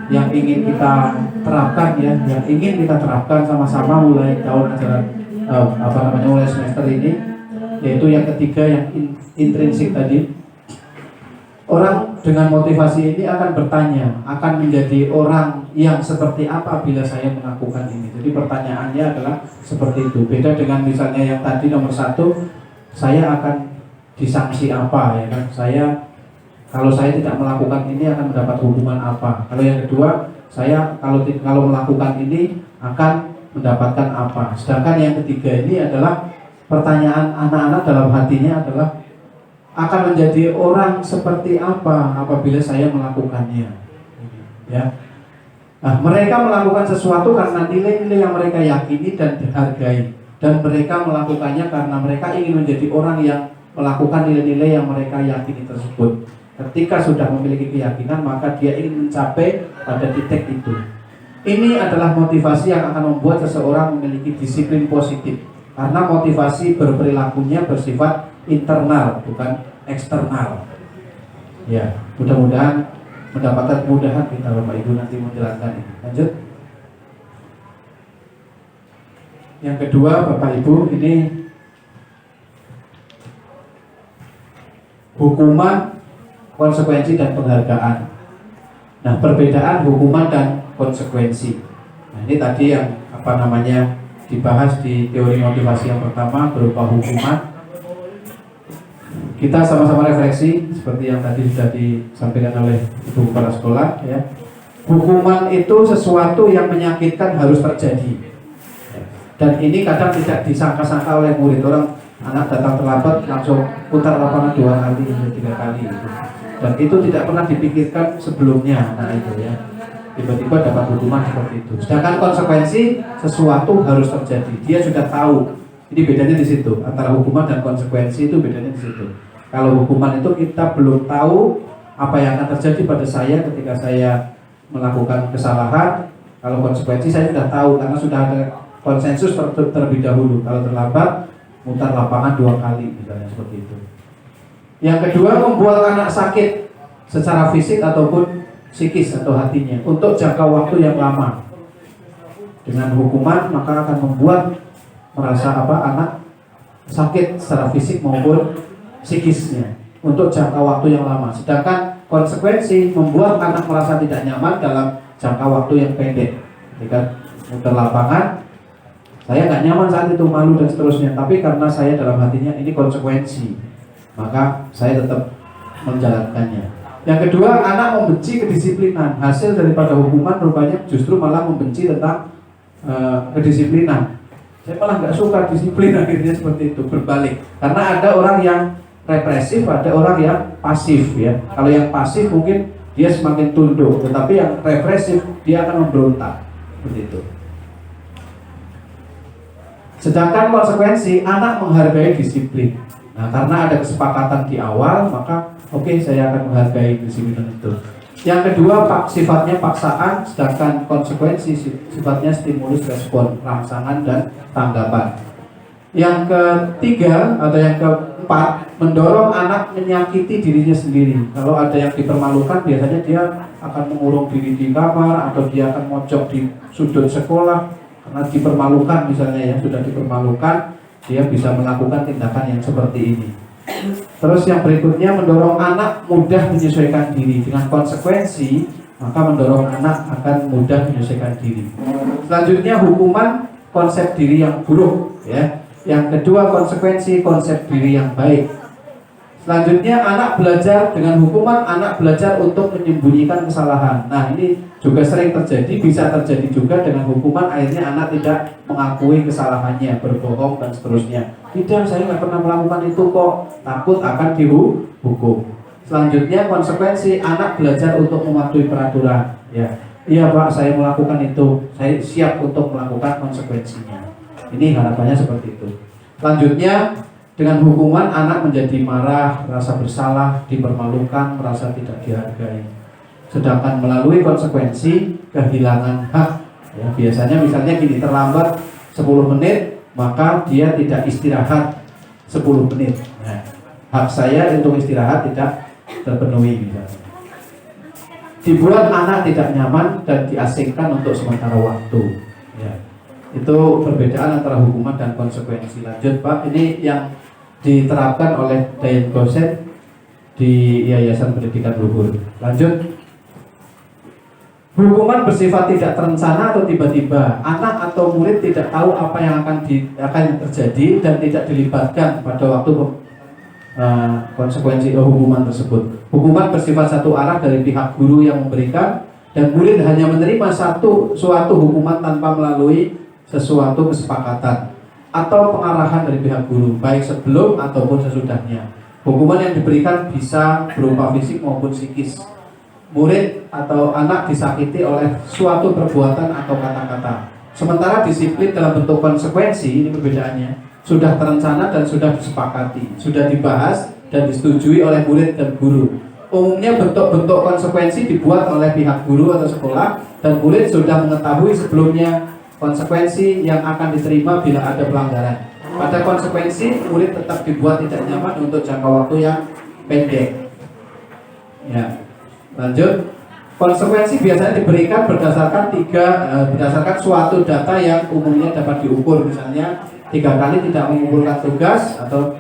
yang ingin kita terapkan ya, yang ingin kita terapkan sama-sama mulai tahun ajaran mulai semester ini, yaitu yang ketiga, yang intrinsik tadi. Orang dengan motivasi ini akan bertanya, akan menjadi orang yang seperti apa bila saya melakukan ini. Jadi pertanyaannya adalah seperti itu. Beda dengan misalnya yang tadi nomor 1, saya akan disanksi apa ya kan? Kalau saya tidak melakukan ini akan mendapat hukuman apa? Kalau yang kedua, saya kalau melakukan ini akan mendapatkan apa? Sedangkan yang ketiga ini adalah pertanyaan anak-anak dalam hatinya adalah akan menjadi orang seperti apa apabila saya melakukannya. Ya. Nah, mereka melakukan sesuatu karena nilai-nilai yang mereka yakini dan dihargai, dan mereka melakukannya karena mereka ingin menjadi orang yang melakukan nilai-nilai yang mereka yakini tersebut. Ketika sudah memiliki keyakinan, maka dia ingin mencapai pada titik itu. Ini adalah motivasi yang akan membuat seseorang memiliki disiplin positif, karena motivasi berperilakunya bersifat internal, bukan eksternal. Ya, mudah-mudahan mendapatkan kemudahan kita Bapak Ibu nanti menjelaskan ini. Lanjut. Yang kedua Bapak Ibu, ini hukuman, konsekuensi dan penghargaan. Nah, perbedaan hukuman dan konsekuensi. Nah, ini tadi yang dibahas di teori motivasi yang pertama berupa hukuman. Kita sama-sama refleksi seperti yang tadi sudah disampaikan oleh Ibu Kepala Sekolah, ya. Hukuman itu sesuatu yang menyakitkan harus terjadi. Dan ini kadang tidak disangka-sangka oleh murid. Orang anak datang terlambat langsung putar lapangan 2 kali, 3 kali gitu. Dan itu tidak pernah dipikirkan sebelumnya. Nah itu ya, tiba-tiba dapat hukuman seperti itu. Sedangkan konsekuensi sesuatu harus terjadi. Dia sudah tahu. Ini bedanya di situ. Antara hukuman dan konsekuensi itu bedanya di situ. Kalau hukuman itu kita belum tahu apa yang akan terjadi pada saya ketika saya melakukan kesalahan. Kalau konsekuensi saya sudah tahu karena sudah ada konsensus terlebih dahulu. Kalau terlambat, mutar lapangan 2 kali misalnya, seperti itu. Yang kedua, membuat anak sakit secara fisik ataupun psikis atau hatinya untuk jangka waktu yang lama. Dengan hukuman maka akan membuat merasa anak sakit secara fisik maupun psikisnya untuk jangka waktu yang lama. Sedangkan konsekuensi membuat anak merasa tidak nyaman dalam jangka waktu yang pendek. Ketika muter lapangan, saya nggak nyaman saat itu, malu dan seterusnya. Tapi karena saya dalam hatinya ini konsekuensi, maka saya tetap menjalankannya. Yang kedua, anak membenci kedisiplinan. Hasil daripada hukuman rupanya justru malah membenci tentang kedisiplinan. Saya malah nggak suka disiplin, akhirnya seperti itu, berbalik. Karena ada orang yang represif, ada orang yang pasif ya. Kalau yang pasif mungkin dia semakin tunduk, tetapi yang represif dia akan memberontak, seperti itu. Sedangkan konsekuensi, anak menghargai disiplin. Nah, karena ada kesepakatan di awal, maka oke, saya akan menghargai disiplin itu. Yang kedua, sifatnya paksaan, sedangkan konsekuensi sifatnya stimulus respon, rangsangan dan tanggapan. Yang ketiga atau yang keempat, mendorong anak menyakiti dirinya sendiri. Kalau ada yang dipermalukan, biasanya dia akan mengurung diri di kamar atau dia akan mojok di sudut sekolah karena dipermalukan, misalnya yang sudah dipermalukan, dia bisa melakukan tindakan yang seperti ini. Terus yang berikutnya, mendorong anak mudah menyesuaikan diri. Dengan konsekuensi, maka mendorong anak akan mudah menyesuaikan diri. Selanjutnya, hukuman, konsep diri yang buruk ya. Yang kedua, konsekuensi, konsep diri yang baik. Selanjutnya, anak belajar. Dengan hukuman, anak belajar untuk menyembunyikan kesalahan. Nah, ini juga sering terjadi, bisa terjadi juga dengan hukuman. Akhirnya anak tidak mengakui kesalahannya, berbohong dan seterusnya. Tidak, saya nggak pernah melakukan itu kok. Takut akan dihukum. Selanjutnya, konsekuensi, anak belajar untuk mematuhi peraturan. Ya, iya Pak, saya melakukan itu. Saya siap untuk melakukan konsekuensinya. Ini harapannya seperti itu. Selanjutnya, dengan hukuman anak menjadi marah, merasa bersalah, dipermalukan, merasa tidak dihargai. Sedangkan melalui konsekuensi, kehilangan hak. Ya, biasanya misalnya gini, terlambat 10 menit, maka dia tidak istirahat 10 menit. Nah, hak saya untuk istirahat tidak terpenuhi misalnya. Dibuat anak tidak nyaman dan diasingkan untuk sementara waktu. Ya. Itu perbedaan antara hukuman dan konsekuensi. Lanjut Pak, ini yang diterapkan oleh Dayan Gosen di Yayasan Pendidikan Luhur. Lanjut. Hukuman bersifat tidak terencana atau tiba-tiba. Anak atau murid tidak tahu apa yang akan terjadi dan tidak dilibatkan pada waktu konsekuensi hukuman tersebut. Hukuman bersifat satu arah dari pihak guru yang memberikan, dan murid hanya menerima suatu hukuman tanpa melalui sesuatu kesepakatan atau pengarahan dari pihak guru, baik sebelum ataupun sesudahnya. Hukuman yang diberikan bisa berupa fisik maupun psikis. Murid atau anak disakiti oleh suatu perbuatan atau kata-kata. Sementara disiplin dalam bentuk konsekuensi, ini perbedaannya, sudah terencana dan sudah disepakati, sudah dibahas dan disetujui oleh murid dan guru. Umumnya bentuk-bentuk konsekuensi dibuat oleh pihak guru atau sekolah, dan murid sudah mengetahui sebelumnya konsekuensi yang akan diterima bila ada pelanggaran. Pada konsekuensi, murid tetap dibuat tidak nyaman untuk jangka waktu yang pendek. Ya, lanjut. Konsekuensi biasanya diberikan berdasarkan berdasarkan suatu data yang umumnya dapat diukur. Misalnya 3 kali tidak mengumpulkan tugas atau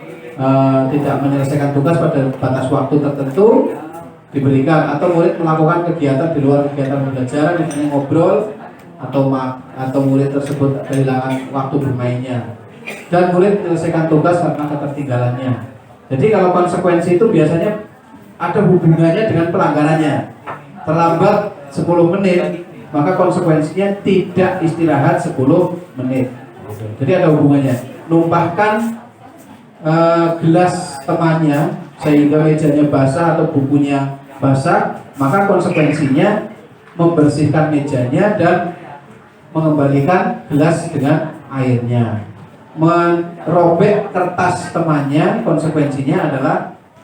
tidak menyelesaikan tugas pada batas waktu tertentu diberikan, atau murid melakukan kegiatan di luar kegiatan pembelajaran, misalnya ngobrol atau murid tersebut kehilangan waktu bermainnya, dan murid menyelesaikan tugas karena ketertinggalannya. Jadi kalau konsekuensi itu biasanya ada hubungannya dengan pelanggarannya. Terlambat 10 menit, maka konsekuensinya tidak istirahat 10 menit. Jadi ada hubungannya. Numpahkan gelas temannya sehingga mejanya basah atau bukunya basah, maka konsekuensinya membersihkan mejanya dan mengembalikan gelas dengan airnya. Merobek kertas temannya, konsekuensinya adalah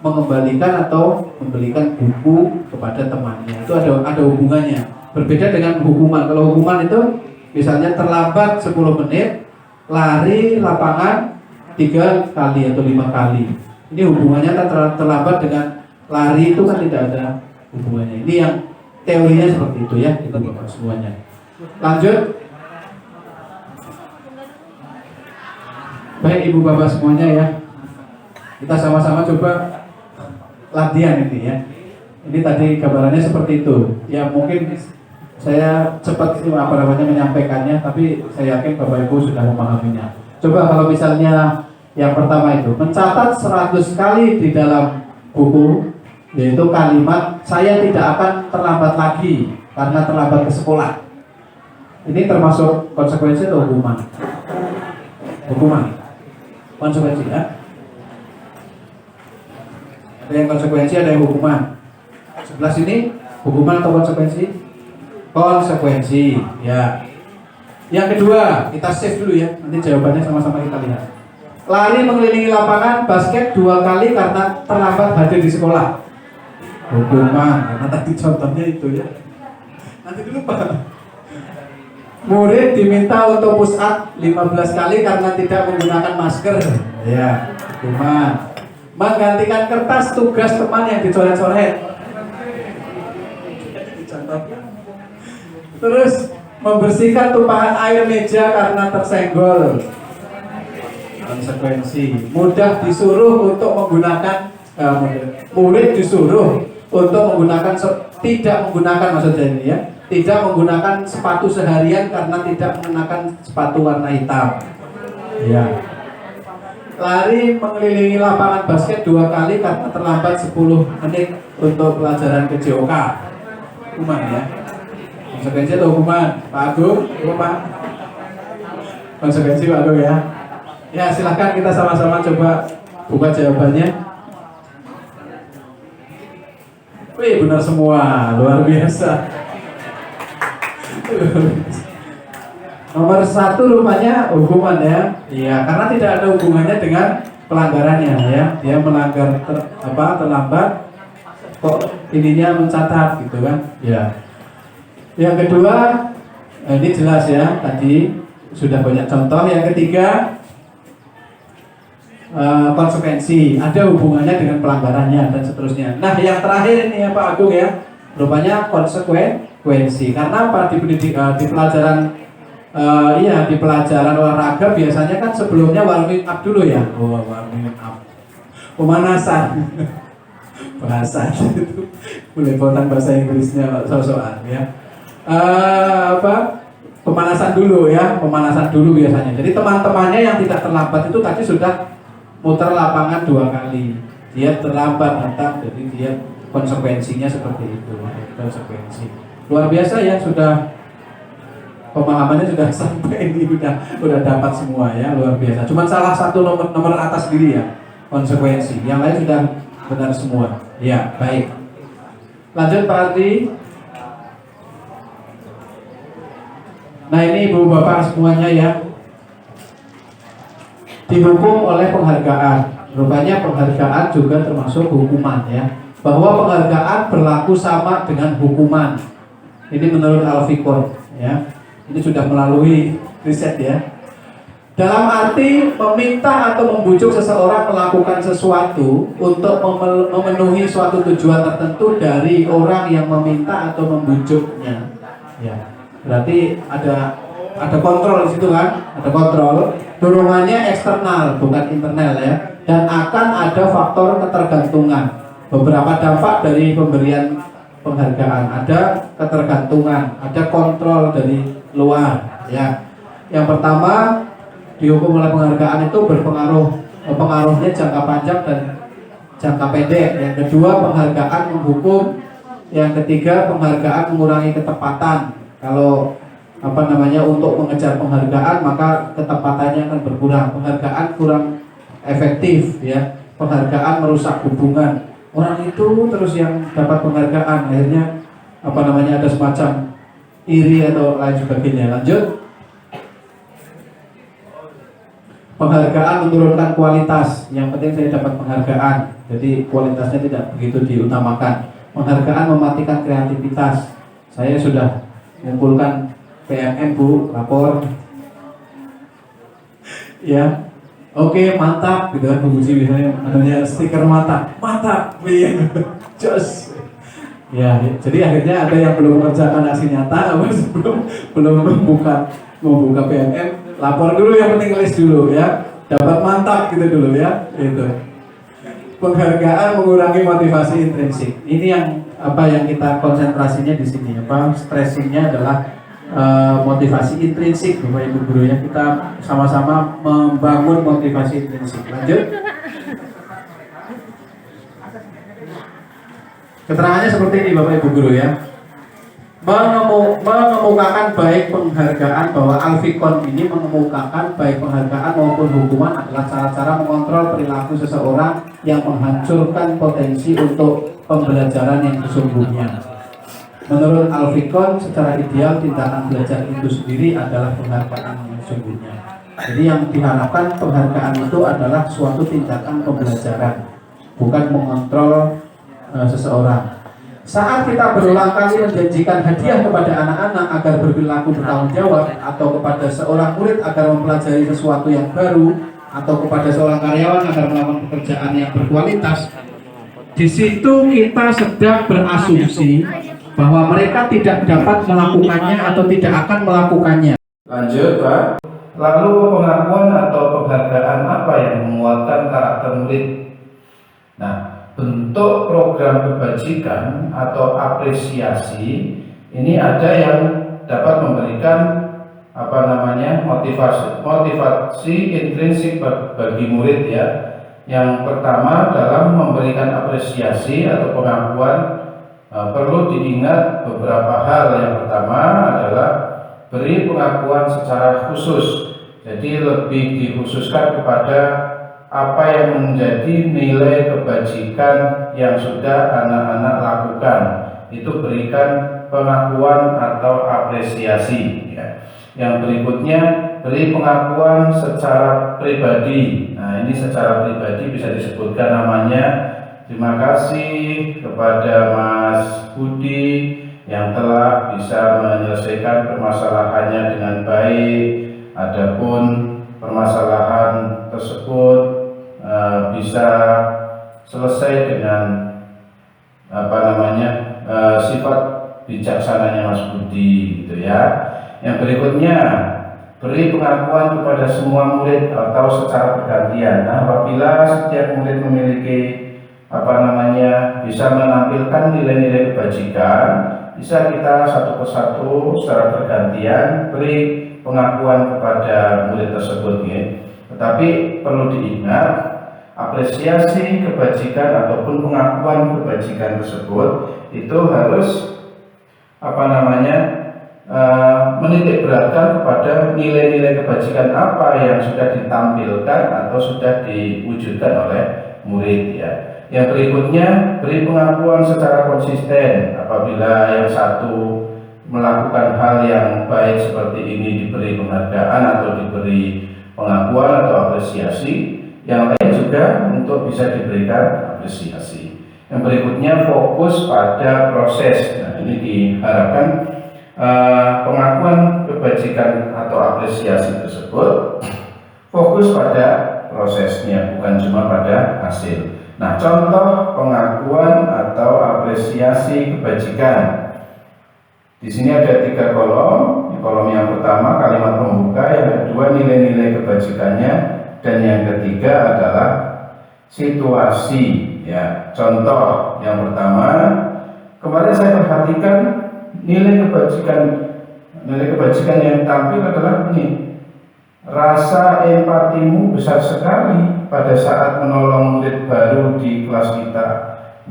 mengembalikan atau membelikan buku kepada temannya. Itu ada hubungannya. Berbeda dengan hukuman. Kalau hukuman itu misalnya terlambat 10 menit, lari lapangan 3 kali atau 5 kali. Ini hubungannya terlambat dengan lari itu kan tidak ada hubungannya. Ini yang teorinya seperti itu ya, itu semuanya. Lanjut. Baik Ibu Bapak semuanya ya, kita sama-sama coba latihan ini ya. Ini tadi gambarannya seperti itu. Ya mungkin saya cepat menyampaikannya, tapi saya yakin Bapak Ibu sudah memahaminya. Coba kalau misalnya yang pertama itu mencatat 100 kali di dalam buku, yaitu kalimat saya tidak akan terlambat lagi karena terlambat ke sekolah. Ini termasuk konsekuensi atau hukuman? Hukuman. Konsekuensi ya. Ada yang konsekuensi, ada yang hukuman. Sebelah sini hukuman atau konsekuensi? Konsekuensi ya. Yang kedua, kita save dulu ya, nanti jawabannya sama-sama kita lihat. Lari mengelilingi lapangan basket 2 kali karena terlambat hadir di sekolah. Hukuman, karena tadi contohnya itu ya. Nanti dulu Pak. Murid diminta untuk push up 15 kali karena tidak menggunakan masker. Ya, hukuman. Menggantikan kertas tugas teman yang dicoret-coret. Terus membersihkan tumpahan air meja karena tersenggol. Konsekuensi. Mudah disuruh untuk menggunakan murid disuruh untuk menggunakan tidak menggunakan maksudnya ini ya. Tidak menggunakan sepatu seharian karena tidak menggunakan sepatu warna hitam. Ya. Lari mengelilingi lapangan basket 2 kali karena terlambat 10 menit untuk pelajaran ke JOK. Hukuman ya. Konsekuensi atau hukuman? Pak Agung, hukuman. Konsekuensi Pak Agung ya. Ya silahkan kita sama-sama coba buka jawabannya. Wih benar semua, luar biasa. Nomor 1 rupanya hukuman ya. Iya, karena tidak ada hubungannya dengan pelanggarannya ya. Dia melanggar terlambat kok ininya mencatat gitu kan. Ya. Yang kedua, ini jelas ya, tadi sudah banyak contoh. Yang ketiga, konsekuensi, ada hubungannya dengan pelanggarannya dan seterusnya. Nah, yang terakhir ini ya Pak Agung ya, rupanya konsekuensi. Karena apa? Di pelajaran di pelajaran olahraga biasanya kan sebelumnya warming up dulu ya. Oh, warming up. Pemanasan. Bahasa itu boleh potong bahasa Inggrisnya soal ya. Pemanasan dulu ya, pemanasan dulu biasanya. Jadi teman-temannya yang tidak terlambat itu tadi sudah muter lapangan 2 kali. Dia terlambat datang, jadi dia konsekuensinya seperti itu. Konsekuensi. Luar biasa ya, sudah pemahamannya sudah sampai ini udah dapat semua ya, luar biasa. Cuman salah satu nomor atas diri ya. konsekuensi. Yang lain sudah benar semua. Ya, baik. Lanjut Pak Ardi. Nah ini ibu bapak semuanya ya, dihukum oleh penghargaan. Rupanya penghargaan juga termasuk hukuman ya. Bahwa penghargaan berlaku sama dengan hukuman. Ini menurut Al-Fiqh ya. Ini sudah melalui riset ya. Dalam arti meminta atau membujuk seseorang melakukan sesuatu untuk memenuhi suatu tujuan tertentu dari orang yang meminta atau membujuknya. Ya, berarti ada kontrol di situ kan? Ada kontrol. Dorongannya eksternal bukan internal ya. Dan akan ada faktor ketergantungan. Beberapa dampak dari pemberian penghargaan, ada ketergantungan, ada kontrol dari luar ya. Yang pertama, dihukum oleh penghargaan itu pengaruhnya jangka panjang dan jangka pendek. Yang kedua, penghargaan menghukum. Yang ketiga, penghargaan mengurangi ketepatan. Kalau untuk mengejar penghargaan maka ketepatannya akan berkurang. Penghargaan kurang efektif ya. Penghargaan merusak hubungan. Orang itu terus yang dapat penghargaan, akhirnya ada semacam iri atau lain sebagainya. Lanjut. Penghargaan menurunkan kualitas. Yang penting saya dapat penghargaan, jadi kualitasnya tidak begitu diutamakan. Penghargaan mematikan kreativitas. Saya sudah mengumpulkan PMN Bu, lapor ya. Oke, mantap gitu kan, memuji misalnya adanya stiker mantap, iya, jos. Ya, jadi akhirnya ada yang belum mengerjakan aksi nyata, belum membuka PMN, lapor dulu, yang penting list dulu ya, dapat mantap gitu dulu ya, itu. Penghargaan mengurangi motivasi intrinsik. Ini yang kita konsentrasinya di sini, stressingnya adalah motivasi intrinsik, Bapak Ibu guru ya. Kita sama-sama membangun motivasi intrinsik. Lanjut. Keterangannya seperti ini Bapak Ibu guru ya. Mengemukakan baik penghargaan, bahwa Al-Fiqh ini mengemukakan baik penghargaan maupun hukuman adalah cara-cara mengontrol perilaku seseorang yang menghancurkan potensi untuk pembelajaran yang sesungguhnya. Menurut Al-Fiqh, secara ideal tindakan belajar itu sendiri adalah penghargaan yang sesungguhnya. Jadi yang diharapkan penghargaan itu adalah suatu tindakan pembelajaran, bukan mengontrol seseorang. Saat kita berulang kali menjanjikan hadiah kepada anak-anak agar berperilaku bertanggung jawab, atau kepada seorang murid agar mempelajari sesuatu yang baru, atau kepada seorang karyawan agar melakukan pekerjaan yang berkualitas, di situ kita sedang berasumsi bahwa mereka tidak dapat melakukannya atau tidak akan melakukannya. Lanjut Pak. Lalu pengakuan atau penghargaan apa yang menguatkan karakter murid? Nah, bentuk program kebajikan atau apresiasi ini ada yang dapat memberikan motivasi intrinsik bagi murid ya. Yang pertama, dalam memberikan apresiasi atau pengakuan perlu diingat beberapa hal. Yang pertama adalah beri pengakuan secara khusus. Jadi lebih dikhususkan kepada apa yang menjadi nilai kebajikan yang sudah anak-anak lakukan. Itu berikan pengakuan atau apresiasi ya. Yang berikutnya, beri pengakuan secara pribadi. Nah, ini secara pribadi bisa disebutkan namanya. Terima kasih kepada Mas Budi yang telah bisa menyelesaikan permasalahannya dengan baik. Adapun permasalahan tersebut bisa selesai dengan sifat bijaksananya Mas Budi gitu ya. Yang berikutnya, beri pengakuan kepada semua murid atau secara bergantian. Nah, apabila setiap murid memiliki bisa menampilkan nilai-nilai kebajikan, bisa kita satu persatu secara bergantian beri pengakuan kepada murid tersebut ya. Tetapi perlu diingat, apresiasi kebajikan ataupun pengakuan kebajikan tersebut itu harus menitik beratkan kepada nilai-nilai kebajikan apa yang sudah ditampilkan atau sudah diwujudkan oleh murid ya. Yang berikutnya, beri pengakuan secara konsisten. Apabila yang satu melakukan hal yang baik seperti ini diberi penghargaan atau diberi pengakuan atau apresiasi, yang lain juga untuk bisa diberikan apresiasi. Yang berikutnya, fokus pada proses. Nah, ini diharapkan pengakuan kebajikan atau apresiasi tersebut fokus pada prosesnya, bukan cuma pada hasil. Nah, contoh pengakuan atau apresiasi kebajikan. Di sini ada 3 kolom. Di kolom yang pertama kalimat pembuka, yang kedua nilai-nilai kebajikannya, dan yang ketiga adalah situasi. Ya, contoh yang pertama, kemarin saya perhatikan nilai kebajikan yang tampil adalah ini. Rasa empatimu besar sekali pada saat menolong murid baru di kelas kita.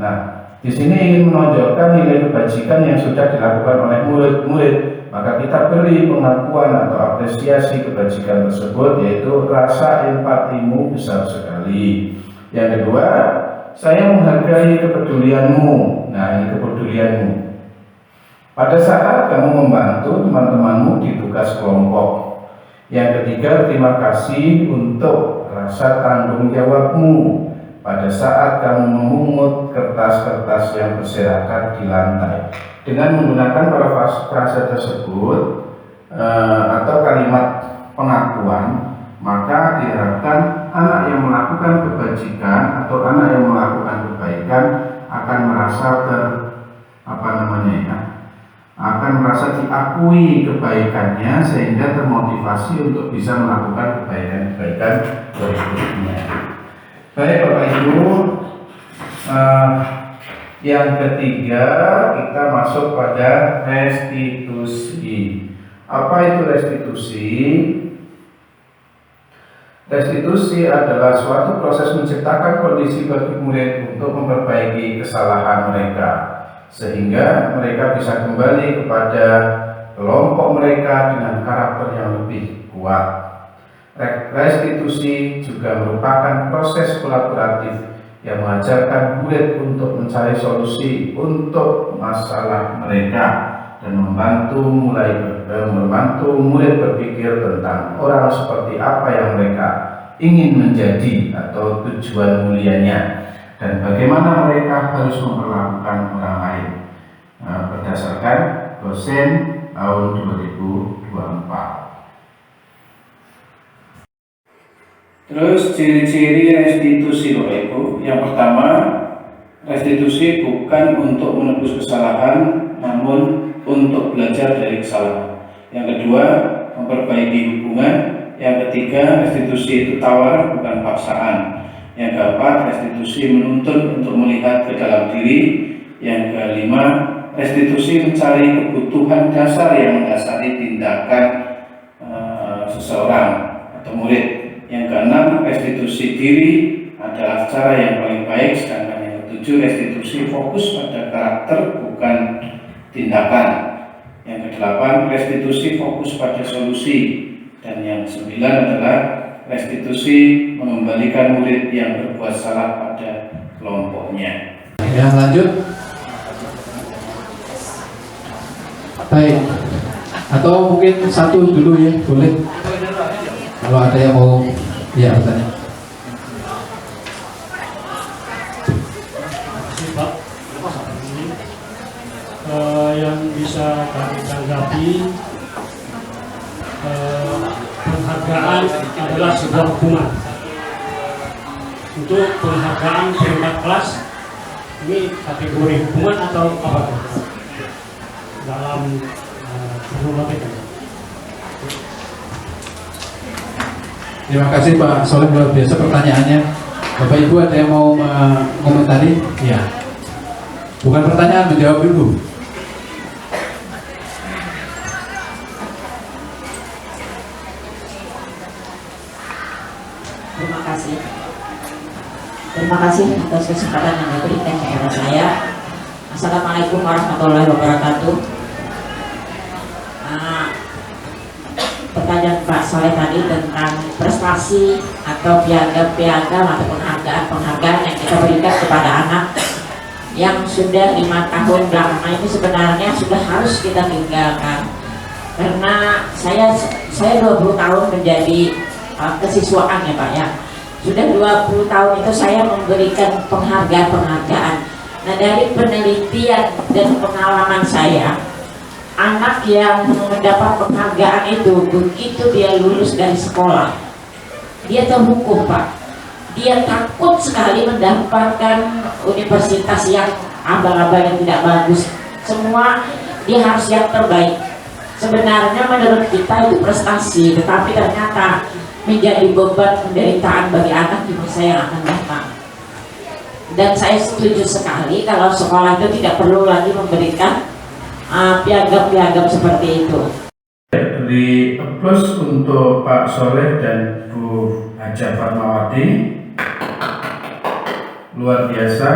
Nah, di sini ingin menonjolkan nilai kebajikan yang sudah dilakukan oleh murid-murid, maka kita beri pengakuan atau apresiasi kebajikan tersebut, yaitu rasa empatimu besar sekali. Yang kedua, saya menghargai kepedulianmu. Nah, ini kepedulianmu. Pada saat kamu membantu teman-temanmu di tugas kelompok. Yang ketiga, terima kasih untuk rasa tanggung jawabmu pada saat kamu memungut kertas-kertas yang berserakan di lantai. Dengan menggunakan frasa tersebut atau kalimat pengakuan, maka diharapkan anak yang melakukan kebajikan atau anak yang melakukan kebaikan akan merasa akan merasa diakui kebaikannya, sehingga termotivasi untuk bisa melakukan kebaikan-kebaikan berikutnya. Baik Bapak Ibu, yang ketiga kita masuk pada restitusi. Apa itu restitusi? Restitusi adalah suatu proses menciptakan kondisi bagi murid untuk memperbaiki kesalahan mereka, sehingga mereka bisa kembali kepada kelompok mereka dengan karakter yang lebih kuat. Restitusi juga merupakan proses kolaboratif yang mengajarkan murid untuk mencari solusi untuk masalah mereka dan membantu murid berpikir tentang orang seperti apa yang mereka ingin menjadi atau tujuan mulianya, dan bagaimana mereka harus memperlakukan orang lain berdasarkan dosen tahun 2024. Terus ciri-ciri restitusi Bapak Ibu. Yang pertama, restitusi bukan untuk menebus kesalahan, namun untuk belajar dari kesalahan. Yang kedua, memperbaiki hubungan. Yang ketiga, restitusi itu tawaran bukan paksaan. Yang keempat, restitusi menuntun untuk melihat ke dalam diri. Yang kelima, restitusi mencari kebutuhan dasar yang mendasari tindakan seseorang atau murid. Yang keenam, restitusi diri adalah cara yang paling baik. Sedangkan yang ketujuh, restitusi fokus pada karakter bukan tindakan. Yang kedelapan, restitusi fokus pada solusi. Dan yang sembilan adalah restitusi mengembalikan murid yang berbuat salah pada kelompoknya. Ya, lanjut. Baik. Atau mungkin satu dulu ya, boleh. Kalau ada yang mau bertanya. Yang bisa kami tanggapi, penghargaan adalah sebuah hukuman. Untuk penghargaan peringkat kelas, ini kategori hukuman atau apa dalam matematika? Terima kasih Pak Soleh, luar biasa pertanyaannya. Bapak Ibu ada yang mau mengomentari? Ya. Bukan pertanyaan, menjawab dulu. Terima kasih atas kesempatan yang diberikan kepada saya. Assalamualaikum warahmatullahi wabarakatuh. Pertanyaan Pak Soleh tadi tentang prestasi atau piagam atau penghargaan yang kita berikan kepada anak yang sudah 5 tahun belakangan ini sebenarnya sudah harus kita tinggalkan. Karena saya 20 tahun menjadi kesiswaan ya Pak ya. Sudah 20 tahun itu saya memberikan penghargaan. Nah, dari penelitian dan pengalaman saya, anak yang mendapat penghargaan itu begitu dia lulus dari sekolah, dia terhukum Pak. Dia takut sekali mendapatkan universitas yang abal-abal yang tidak bagus. Semua dia harus yang terbaik. Sebenarnya menurut kita itu prestasi, tetapi ternyata menjadi beban penderitaan bagi anak di masa yang akan datang. Dan saya setuju sekali kalau sekolah itu tidak perlu lagi memberikan piagam-piagam seperti itu. Beri plus untuk Pak Soleh dan Bu Haja Fatmawati, luar biasa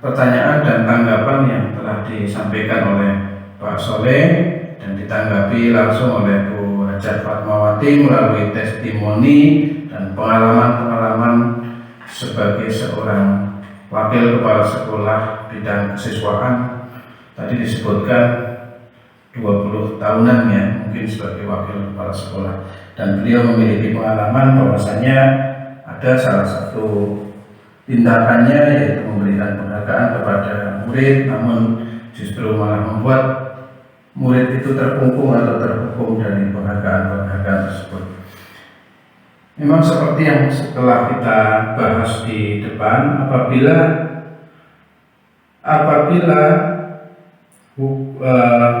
pertanyaan dan tanggapan yang telah disampaikan oleh Pak Soleh dan ditanggapi langsung oleh Bu Haja Fatmawati melalui testimoni dan pengalaman-pengalaman sebagai seorang wakil kepala sekolah bidang kesiswaan. Tadi disebutkan 20 tahunan ya mungkin sebagai wakil kepala sekolah, dan beliau memiliki pengalaman bahwasanya ada salah satu tindakannya yaitu memberikan penghargaan kepada murid, namun justru malah membuat murid itu terkungkung atau terhukum dari penghargaan tersebut. Memang seperti yang setelah kita bahas di depan, apabila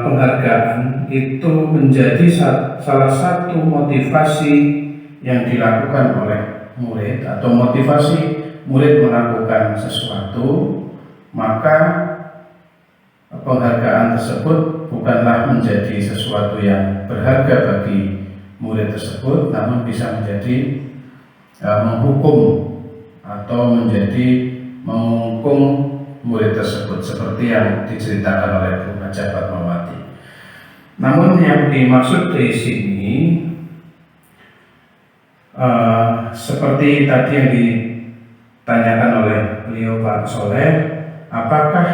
penghargaan itu menjadi salah satu motivasi yang dilakukan oleh murid atau motivasi murid melakukan sesuatu, maka penghargaan tersebut bukanlah menjadi sesuatu yang berharga bagi murid tersebut, namun bisa menjadi menghukum atau menjadi menghukum murid tersebut seperti yang diceritakan oleh Bu Haja Fatmawati. Namun yang dimaksud dari sini seperti tadi yang ditanyakan oleh beliau Pak Soleh, apakah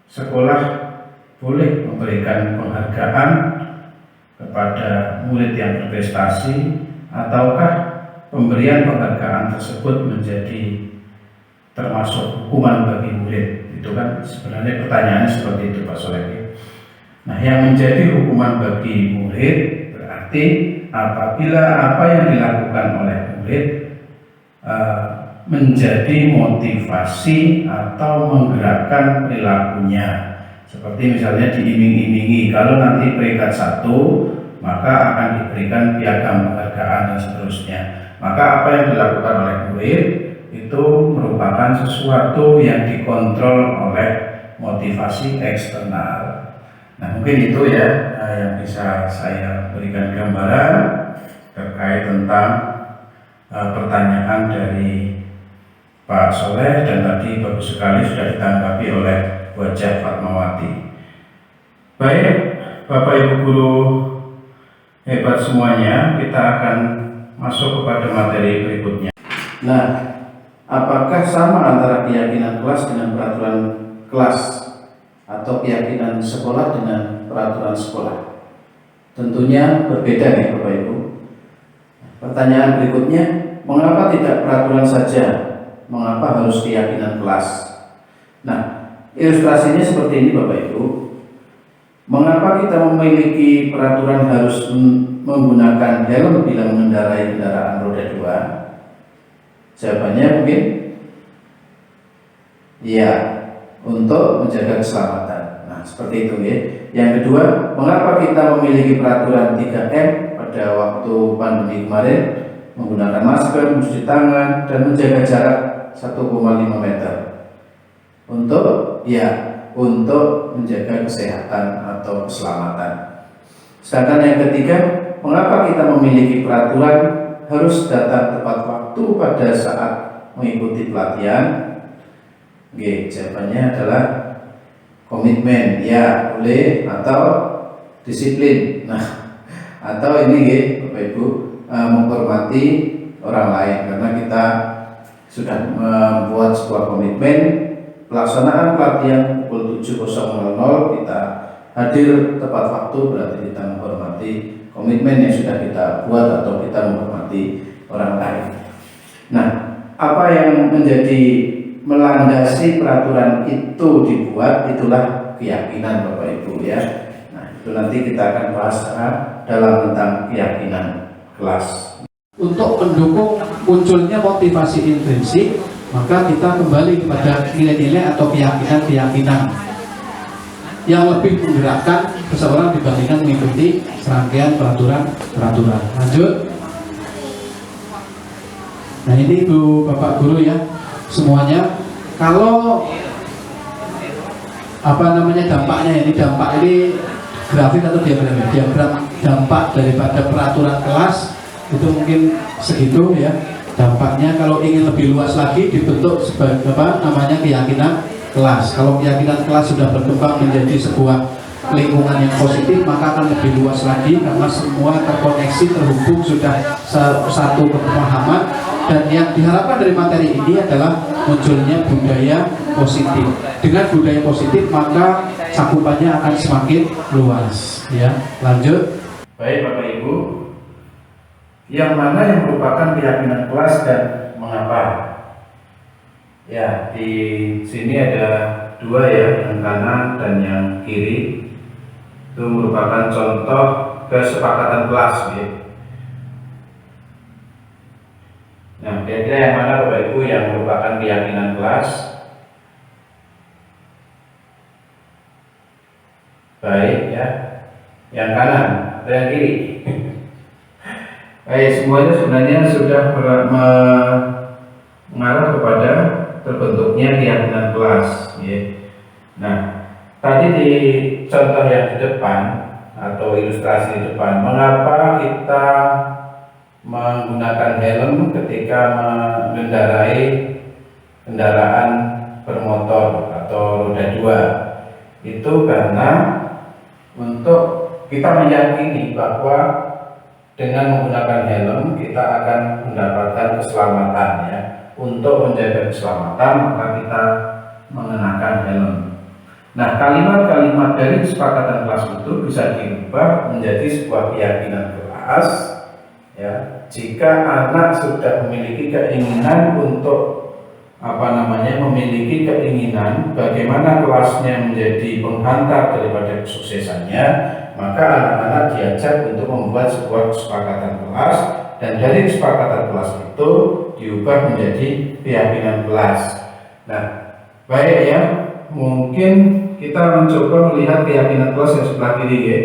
sekolah boleh memberikan penghargaan kepada murid yang berprestasi, ataukah pemberian penghargaan tersebut menjadi termasuk hukuman bagi murid? Itu kan sebenarnya pertanyaannya seperti itu Pak Soleh. Nah, yang menjadi hukuman bagi murid berarti apabila apa yang dilakukan oleh murid menjadi motivasi atau menggerakkan perilakunya. Seperti misalnya diiming-imingi, kalau nanti peringkat 1 maka akan diberikan piagam penghargaan dan seterusnya. Maka apa yang dilakukan oleh murid itu merupakan sesuatu yang dikontrol oleh motivasi eksternal. Nah, mungkin itu ya yang bisa saya berikan gambaran terkait tentang pertanyaan dari Pak Soleh, dan tadi bagus sekali sudah ditanggapi oleh Bu Haja Fatmawati. Baik, Bapak Ibu guru hebat semuanya, kita akan masuk kepada materi berikutnya. Nah, apakah sama antara keyakinan kelas dengan peraturan kelas atau keyakinan sekolah dengan peraturan sekolah? Tentunya berbeda ya Bapak Ibu. Pertanyaan berikutnya, mengapa tidak peraturan saja? Mengapa harus keyakinan kelas? Nah, ilustrasinya seperti ini Bapak Ibu. Mengapa kita memiliki peraturan harus menggunakan helm bila mengendarai kendaraan roda 2? Jawabannya mungkin ya, untuk menjaga keselamatan. Nah, seperti itu ya. Yang kedua, mengapa kita memiliki peraturan 3M pada waktu pandemi kemarin? Menggunakan masker, mencuci tangan, dan menjaga jarak 1,5 meter. Untuk menjaga kesehatan atau keselamatan. Sedangkan yang ketiga, mengapa kita memiliki peraturan harus datang tepat waktu pada saat mengikuti pelatihan? Jawabannya adalah komitmen, ya boleh, atau disiplin. Nah, atau ini Bapak Ibu menghormati orang lain, karena kita sudah membuat sebuah komitmen pelaksanaan pelatihan pukul 7.00 kita hadir tepat waktu, berarti kita menghormati komitmen yang sudah kita buat atau kita menghormati orang lain. Nah, apa yang menjadi melandasi peraturan itu dibuat, itulah keyakinan Bapak Ibu ya. Nah, itu nanti kita akan bahas dalam tentang keyakinan kelas. Untuk mendukung munculnya motivasi intrinsik, maka kita kembali kepada nilai-nilai atau keyakinan-keyakinan yang lebih menggerakkan seseorang dibandingkan mengikuti serangkaian peraturan-peraturan. Lanjut. Nah, ini Ibu Bapak Guru ya, semuanya. Kalau dampaknya, ini dampak ini grafik atau diagram dampak daripada peraturan kelas itu mungkin segitu ya dampaknya. Kalau ingin lebih luas lagi dibentuk sebagai keyakinan kelas. Kalau keyakinan kelas sudah berkembang menjadi sebuah lingkungan yang positif, maka akan lebih luas lagi karena semua terkoneksi, terhubung, sudah satu pemahaman. Dan yang diharapkan dari materi ini adalah munculnya budaya positif. Dengan budaya positif maka cakupannya akan semakin luas ya. Lanjut. Baik Bapak Ibu, yang mana yang merupakan keyakinan kelas dan mengapa? Ya, di sini ada dua ya, yang kanan dan yang kiri. Itu merupakan contoh kesepakatan kelas ya. Nah, kira-kira yang mana Bapak Ibu yang merupakan keyakinan kelas? Baik ya, yang kanan atau yang kiri? Baik, semuanya sebenarnya sudah mengarah kepada terbentuknya keyakinan kelas ya. Nah, tadi di contoh yang di depan atau ilustrasi di depan, mengapa kita menggunakan helm ketika mengendarai kendaraan bermotor atau roda 2? Itu karena untuk kita meyakini bahwa dengan menggunakan helm kita akan mendapatkan keselamatan ya. Untuk menjaga keselamatan maka kita mengenakan helm. Nah, kalimat-kalimat dari kesepakatan kelas itu bisa diubah menjadi sebuah keyakinan kelas ya. Jika anak sudah memiliki keinginan untuk memiliki keinginan bagaimana kelasnya menjadi penghantar daripada kesuksesannya, maka anak-anak diajak untuk membuat sebuah kesepakatan kelas, dan dari kesepakatan kelas itu diubah menjadi keyakinan kelas. Nah, baik ya, mungkin kita mencoba melihat keyakinan kelas yang sebelah kiri ya.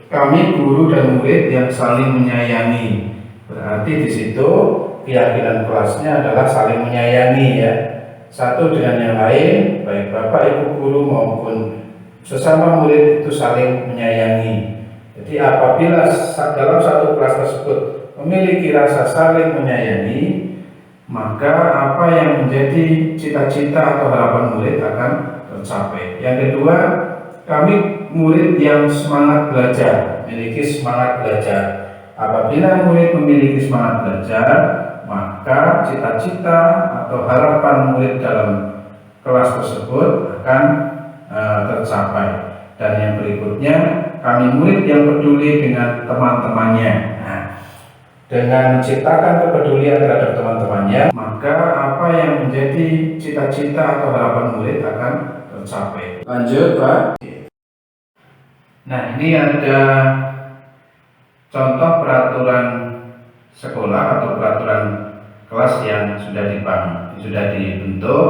Kami guru dan murid yang saling menyayangi. Berarti di situ keyakinan kelasnya adalah saling menyayangi ya. Satu dengan yang lain, baik Bapak Ibu guru maupun sesama murid itu saling menyayangi. Jadi apabila dalam satu kelas tersebut memiliki rasa saling menyayangi, maka apa yang menjadi cita-cita atau harapan murid akan tercapai. Yang kedua, kami murid yang semangat belajar, memiliki semangat belajar. Apabila murid memiliki semangat belajar, maka cita-cita atau harapan murid dalam kelas tersebut akan tercapai. Dan yang berikutnya, kami murid yang peduli dengan teman-temannya. Nah, dengan menciptakan kepedulian terhadap teman-temannya, maka apa yang menjadi cita-cita atau harapan murid akan tercapai. Lanjut Pak. Nah, ini ada contoh peraturan sekolah atau peraturan kelas yang sudah dibentuk.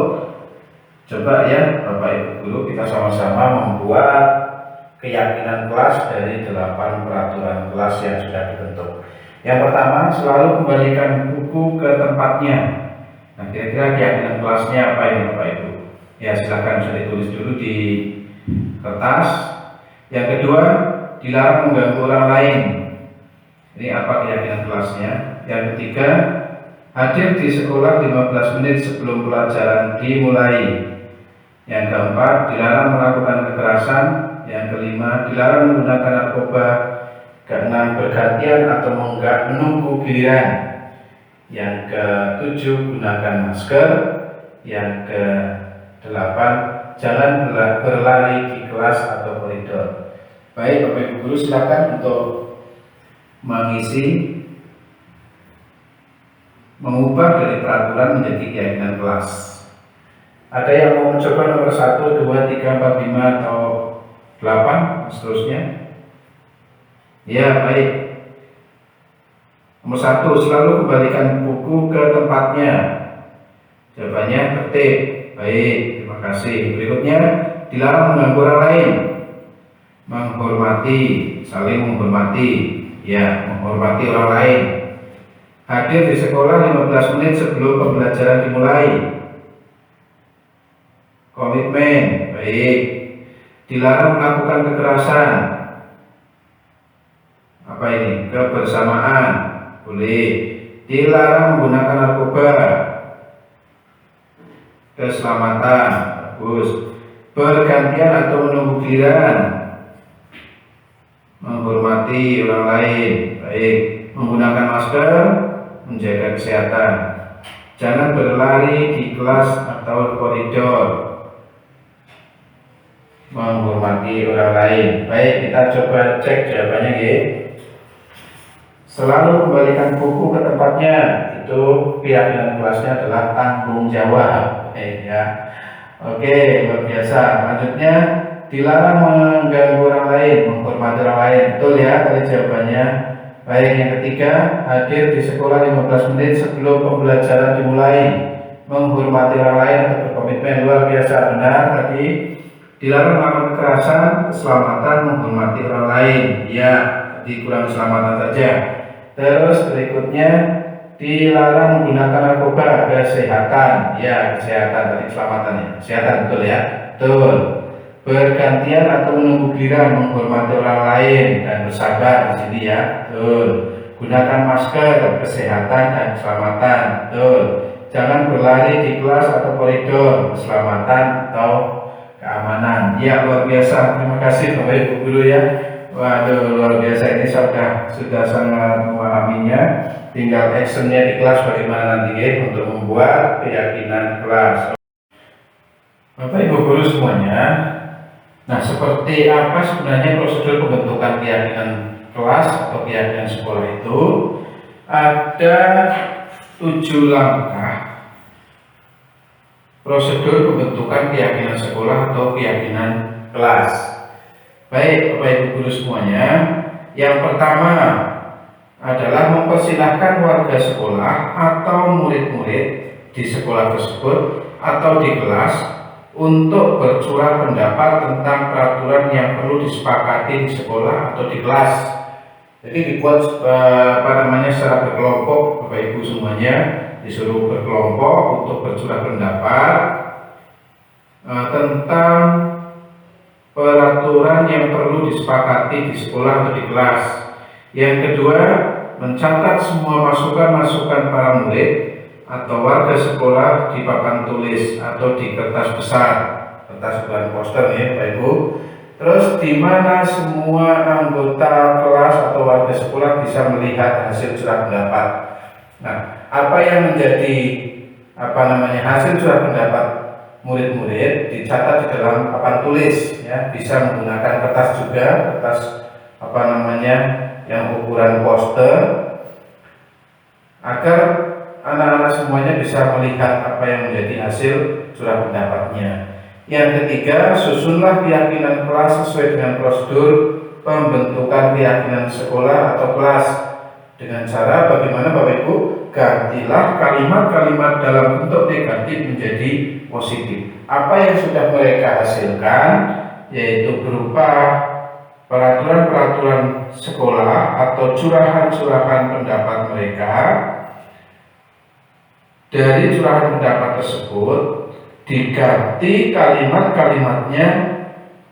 Coba ya Bapak Ibu guru, kita sama-sama membuat keyakinan kelas dari 8 peraturan kelas yang sudah dibentuk. Yang pertama, selalu kembalikan buku ke tempatnya. Nah, kira-kira keyakinan kelasnya apa ini Bapak Ibu? Ya, silakan bisa ditulis dulu di kertas. Yang kedua, dilarang mengganggu orang lain. Ini apa keyakinan kelasnya? Yang ketiga, hadir di sekolah 15 menit sebelum pelajaran dimulai. Yang keempat, dilarang melakukan kekerasan. Yang kelima, dilarang menggunakan narkoba. Keenam, bergantian atau menunggu giliran. Yang ke-7, gunakan masker. Yang ke-8, jangan berlari di kelas atau koridor. Baik Bapak Ibu guru, silakan untuk mengubah dari peraturan menjadi keyakinan kelas. Ada yang mau mencoba nomor 1, 2, 3, 4, 5 atau 8 seterusnya? Ya, baik. Nomor 1, selalu kembalikan buku ke tempatnya. Jawabannya tertib. Baik, terima kasih. Berikutnya, dilarang mengganggu orang lain. Menghormati, saling menghormati. Ya, menghormati orang lain. Hadir di sekolah 15 menit sebelum pembelajaran dimulai. Komitmen, baik. Dilarang melakukan kekerasan. Apa ini? Kebersamaan, boleh. Dilarang menggunakan narkoba. Keselamatan, bagus. Bergantian atau menunggu giliran. Menghormati orang lain, baik. Menggunakan masker, menjaga kesehatan. Jangan berlari di kelas atau koridor. Menghormati orang lain. Baik, kita coba cek jawabannya ya. Selalu kembalikan buku ke tempatnya. Itu keyakinan kelasnya adalah tanggung jawab. Ya. Oke, luar biasa. Lanjutnya, dilarang mengganggu orang lain, menghormati orang lain. Betul ya tadi jawabannya. Baik, yang ketiga, hadir di sekolah 15 menit sebelum pembelajaran dimulai. Menghormati orang lain atau berkomitmen. Luar biasa, benar tadi. Dilarang melakukan kekerasan, keselamatan, menghormati orang lain. Ya, tadi kurang keselamatan saja. Terus berikutnya, dilarang menggunakan narkoba. Kesehatan. Ya, kesehatan tadi keselamatan ya. Kesehatan, betul ya. Betul. Bergantian atau menunggu giliran, menghormati orang lain dan bersabar di sini ya. Betul. Gunakan masker, kesehatan dan keselamatan. Betul. Jangan berlari di kelas atau koridor, keselamatan atau keamanan. Ya, luar biasa. Terima kasih Bapak Ibu guru ya. Waduh, luar biasa, ini sudah sangat memahaminya. Tinggal actionnya di kelas bagaimana nanti ya, untuk membuat keyakinan kelas. Bapak Ibu guru semuanya, nah seperti apa sebenarnya prosedur pembentukan keyakinan kelas atau keyakinan sekolah itu? Ada 7 langkah prosedur pembentukan keyakinan sekolah atau keyakinan kelas. Baik Bapak Ibu guru semuanya, yang pertama adalah mempersilahkan warga sekolah atau murid-murid di sekolah tersebut atau di kelas untuk bercurah pendapat tentang peraturan yang perlu disepakati di sekolah atau di kelas. Jadi dibuat secara berkelompok. Bapak Ibu semuanya disuruh berkelompok untuk bercurah pendapat tentang peraturan yang perlu disepakati di sekolah atau di kelas. Yang kedua, mencatat semua masukan-masukan para murid atau warga sekolah di papan tulis atau di kertas besar, kertas bukan poster ya Bapak Ibu. Terus di mana semua anggota kelas atau warga sekolah bisa melihat hasil curah pendapat. Nah, apa yang menjadi hasil curah pendapat murid-murid dicatat di dalam papan tulis ya, bisa menggunakan kertas juga, kertas yang ukuran poster, agar anak-anak semuanya bisa melihat apa yang menjadi hasil curah pendapatnya. Yang ketiga, susunlah keyakinan kelas sesuai dengan prosedur pembentukan keyakinan sekolah atau kelas dengan cara bagaimana Bapak Ibu? Gantilah kalimat-kalimat dalam bentuk negatif menjadi positif. Apa yang sudah mereka hasilkan yaitu berupa peraturan-peraturan sekolah atau curahan-curahan pendapat mereka. Dari curahan pendapat tersebut diganti kalimat-kalimatnya.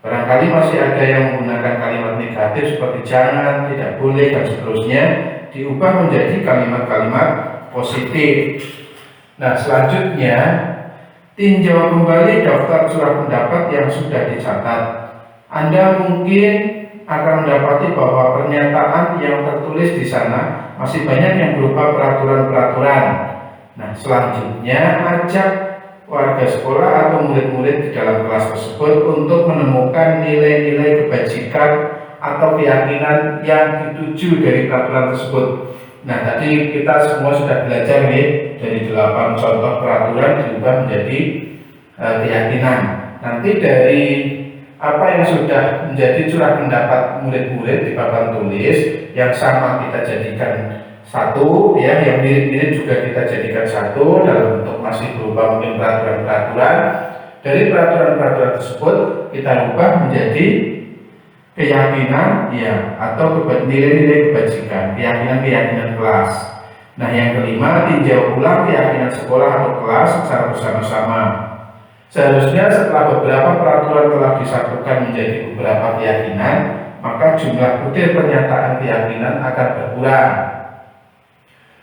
Barangkali masih ada yang menggunakan kalimat negatif seperti jangan, tidak boleh dan seterusnya, diubah menjadi kalimat-kalimat positif. Nah, selanjutnya tinjau kembali daftar curah pendapat yang sudah dicatat. Anda mungkin akan mendapati bahwa pernyataan yang tertulis di sana masih banyak yang berupa peraturan-peraturan. Nah, selanjutnya ajak warga sekolah atau murid-murid di dalam kelas tersebut untuk menemukan nilai-nilai kebajikan atau keyakinan yang dituju dari peraturan tersebut. Nah, tadi kita semua sudah belajar nih, dari 8 contoh peraturan diubah menjadi keyakinan. Nanti dari apa yang sudah menjadi curah pendapat murid-murid di papan tulis yang sama kita jadikan satu, ya, yang mirip-mirip juga kita jadikan satu dalam bentuk masih berupa mungkin peraturan-peraturan. Dari peraturan-peraturan tersebut kita ubah menjadi keyakinan, ya, atau nilai-nilai kebajikan, keyakinan kelas. Nah, yang kelima, tinjau ulang keyakinan sekolah atau kelas secara bersama-sama. Seharusnya setelah beberapa peraturan telah disatukan menjadi beberapa keyakinan, maka jumlah butir pernyataan keyakinan akan berkurang.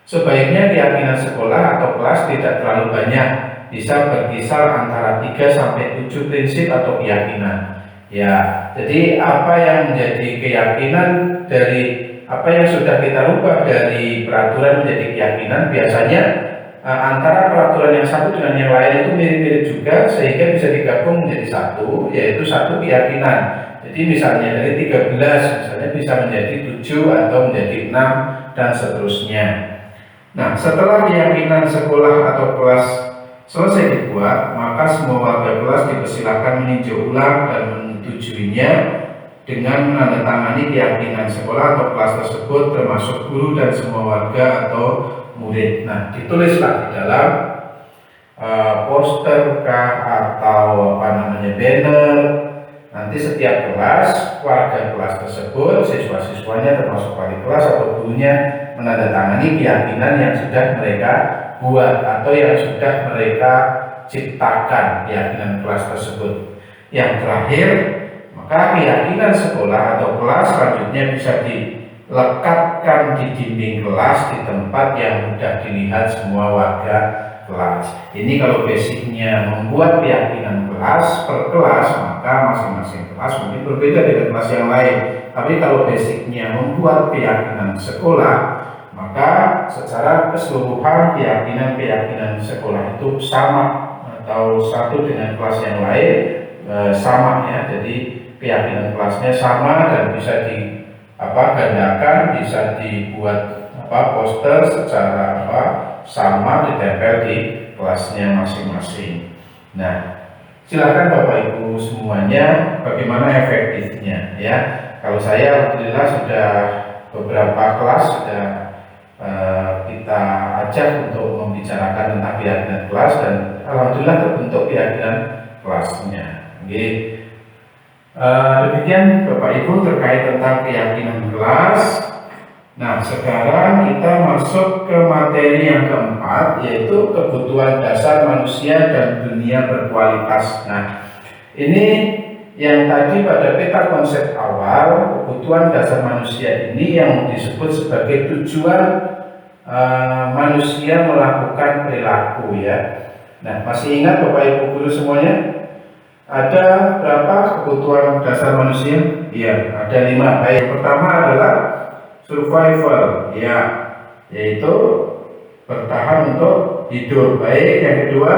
Sebaiknya keyakinan sekolah atau kelas tidak terlalu banyak, bisa berkisar antara 3 sampai 7 prinsip atau keyakinan. Ya, jadi apa yang menjadi keyakinan dari apa yang sudah kita rubah dari peraturan menjadi keyakinan, biasanya antara peraturan yang satu dengan yang lain itu mirip-mirip juga, sehingga bisa digabung menjadi satu, yaitu satu keyakinan. Jadi misalnya dari 13 misalnya bisa menjadi 7 atau menjadi 6 dan seterusnya. Nah, setelah keyakinan sekolah atau kelas selesai dibuat, maka semua warga kelas dipersilakan meninjau ulang dan menyetujuinya dengan menandatangani keyakinan sekolah atau kelas tersebut, termasuk guru dan semua warga atau murid. Nah, ditulislah di dalam poster atau banner. Nanti setiap kelas, warga kelas tersebut, siswa-siswanya termasuk wali kelas atau gurunya menandatangani keyakinan yang sudah mereka buat atau yang sudah mereka ciptakan, keyakinan kelas tersebut. Yang terakhir, maka keyakinan sekolah atau kelas selanjutnya bisa dilekatkan di dinding kelas di tempat yang mudah dilihat semua warga kelas. Ini kalau basicnya membuat keyakinan kelas per kelas, maka masing-masing kelas mungkin berbeda dengan kelas yang lain. Tapi kalau basicnya membuat keyakinan sekolah, maka secara keseluruhan keyakinan sekolah itu sama atau satu dengan kelas yang lain sama, ya. Jadi keyakinan kelasnya sama dan bisa gandakan, bisa dibuat poster secara sama, ditempel di kelasnya masing-masing. Nah, silakan Bapak Ibu semuanya, bagaimana efektifnya, ya. Kalau saya alhamdulillah sudah beberapa kelas sudah kita ajak untuk membicarakan tentang keyakinan kelas dan alhamdulillah terbentuk keyakinan kelasnya. Oke. Demikian Bapak Ibu terkait tentang keyakinan kelas. Nah, sekarang kita masuk ke materi yang keempat, yaitu kebutuhan dasar manusia dan dunia berkualitas. Nah, ini yang tadi pada peta konsep awal, kebutuhan dasar manusia ini yang disebut sebagai tujuan manusia melakukan perilaku, ya. Nah, masih ingat Bapak Ibu guru semuanya? Ada berapa kebutuhan dasar manusia? Iya, ada 5. Baik, pertama adalah survival, ya, yaitu bertahan untuk hidup. Baik, yang kedua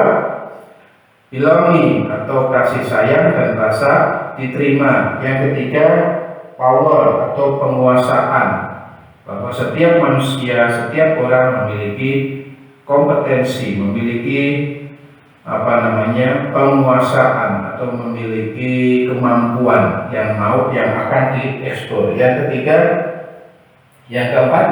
belonging atau kasih sayang dan rasa diterima. Yang ketiga power atau penguasaan, bahwa setiap manusia, setiap orang memiliki kompetensi, memiliki penguasaan atau memiliki kemampuan yang akan diekspor. Yang ketiga, yang keempat,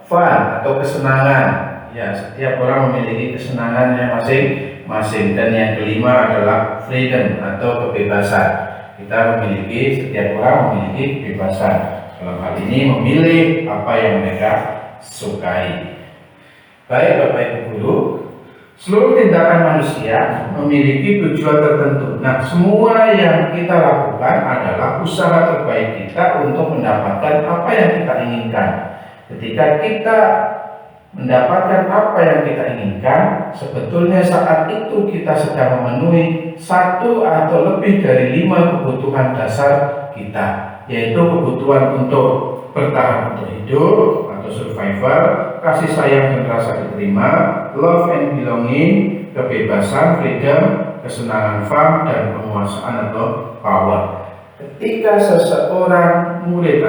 fun atau kesenangan, ya, setiap orang memiliki kesenangannya masing-masing. Dan yang kelima adalah freedom atau kebebasan. Setiap orang memiliki kebebasan, dalam hal ini memilih apa yang mereka sukai. Baik Bapak Ibu guru, seluruh tindakan manusia memiliki tujuan tertentu. Nah, semua yang kita lakukan adalah usaha terbaik kita untuk mendapatkan apa yang kita inginkan. Ketika kita mendapatkan apa yang kita inginkan, sebetulnya saat itu kita sedang memenuhi 1 atau lebih dari 5 kebutuhan dasar kita, yaitu kebutuhan untuk bertahan untuk hidup atau survival, kasih sayang dan rasa diterima, love and belonging, kebebasan, freedom, kesenangan, fun, dan penguasaan atau power. Ketika seorang murid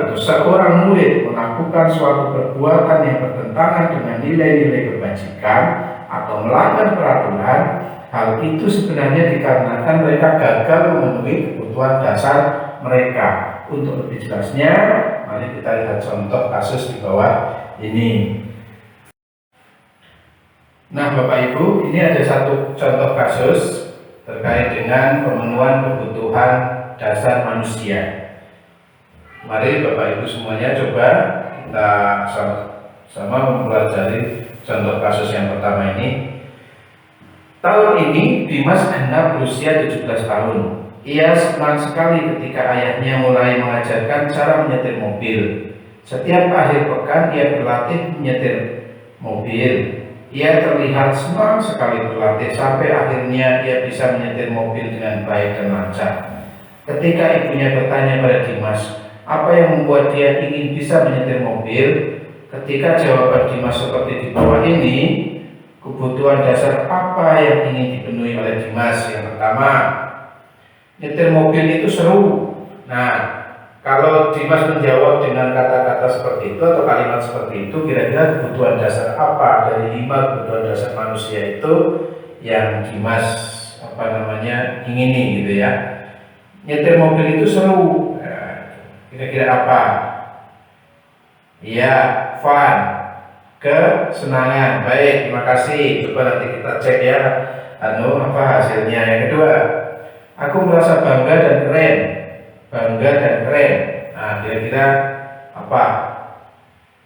melakukan suatu perbuatan yang bertentangan dengan nilai-nilai kebajikan atau melanggar peraturan, hal itu sebenarnya dikarenakan mereka gagal memenuhi kebutuhan dasar mereka. Untuk lebih jelasnya, mari kita lihat contoh kasus di bawah ini. Nah, Bapak Ibu, ini ada satu contoh kasus terkait dengan pemenuhan kebutuhan dasar manusia. Mari Bapak Ibu semuanya coba kita sama mempelajari contoh kasus yang pertama ini. Tahun ini Dimas genap berusia 17 tahun. Ia senang sekali ketika ayahnya mulai mengajarkan cara menyetir mobil. Setiap akhir pekan ia berlatih menyetir mobil. Ia terlihat senang sekali berlatih sampai akhirnya ia bisa menyetir mobil dengan baik dan lancar. Ketika ibunya bertanya pada Dimas, apa yang membuat dia ingin bisa menyetir mobil? Ketika jawaban Dimas seperti di bawah ini, kebutuhan dasar apa yang ingin dipenuhi oleh Dimas? Yang pertama, nyetir mobil itu seru. Nah, kalau Dimas menjawab dengan kata-kata seperti itu atau kalimat seperti itu, kira-kira kebutuhan dasar apa dari 5 kebutuhan dasar manusia itu yang Dimas ingini gitu ya? Nyetir mobil itu seru. Nah, kira-kira apa? Iya, fun, kesenangan. Baik, terima kasih. Coba nanti kita cek ya, hasilnya. Yang kedua, aku merasa bangga dan keren. Bangga dan keren. Nah, kira-kira apa?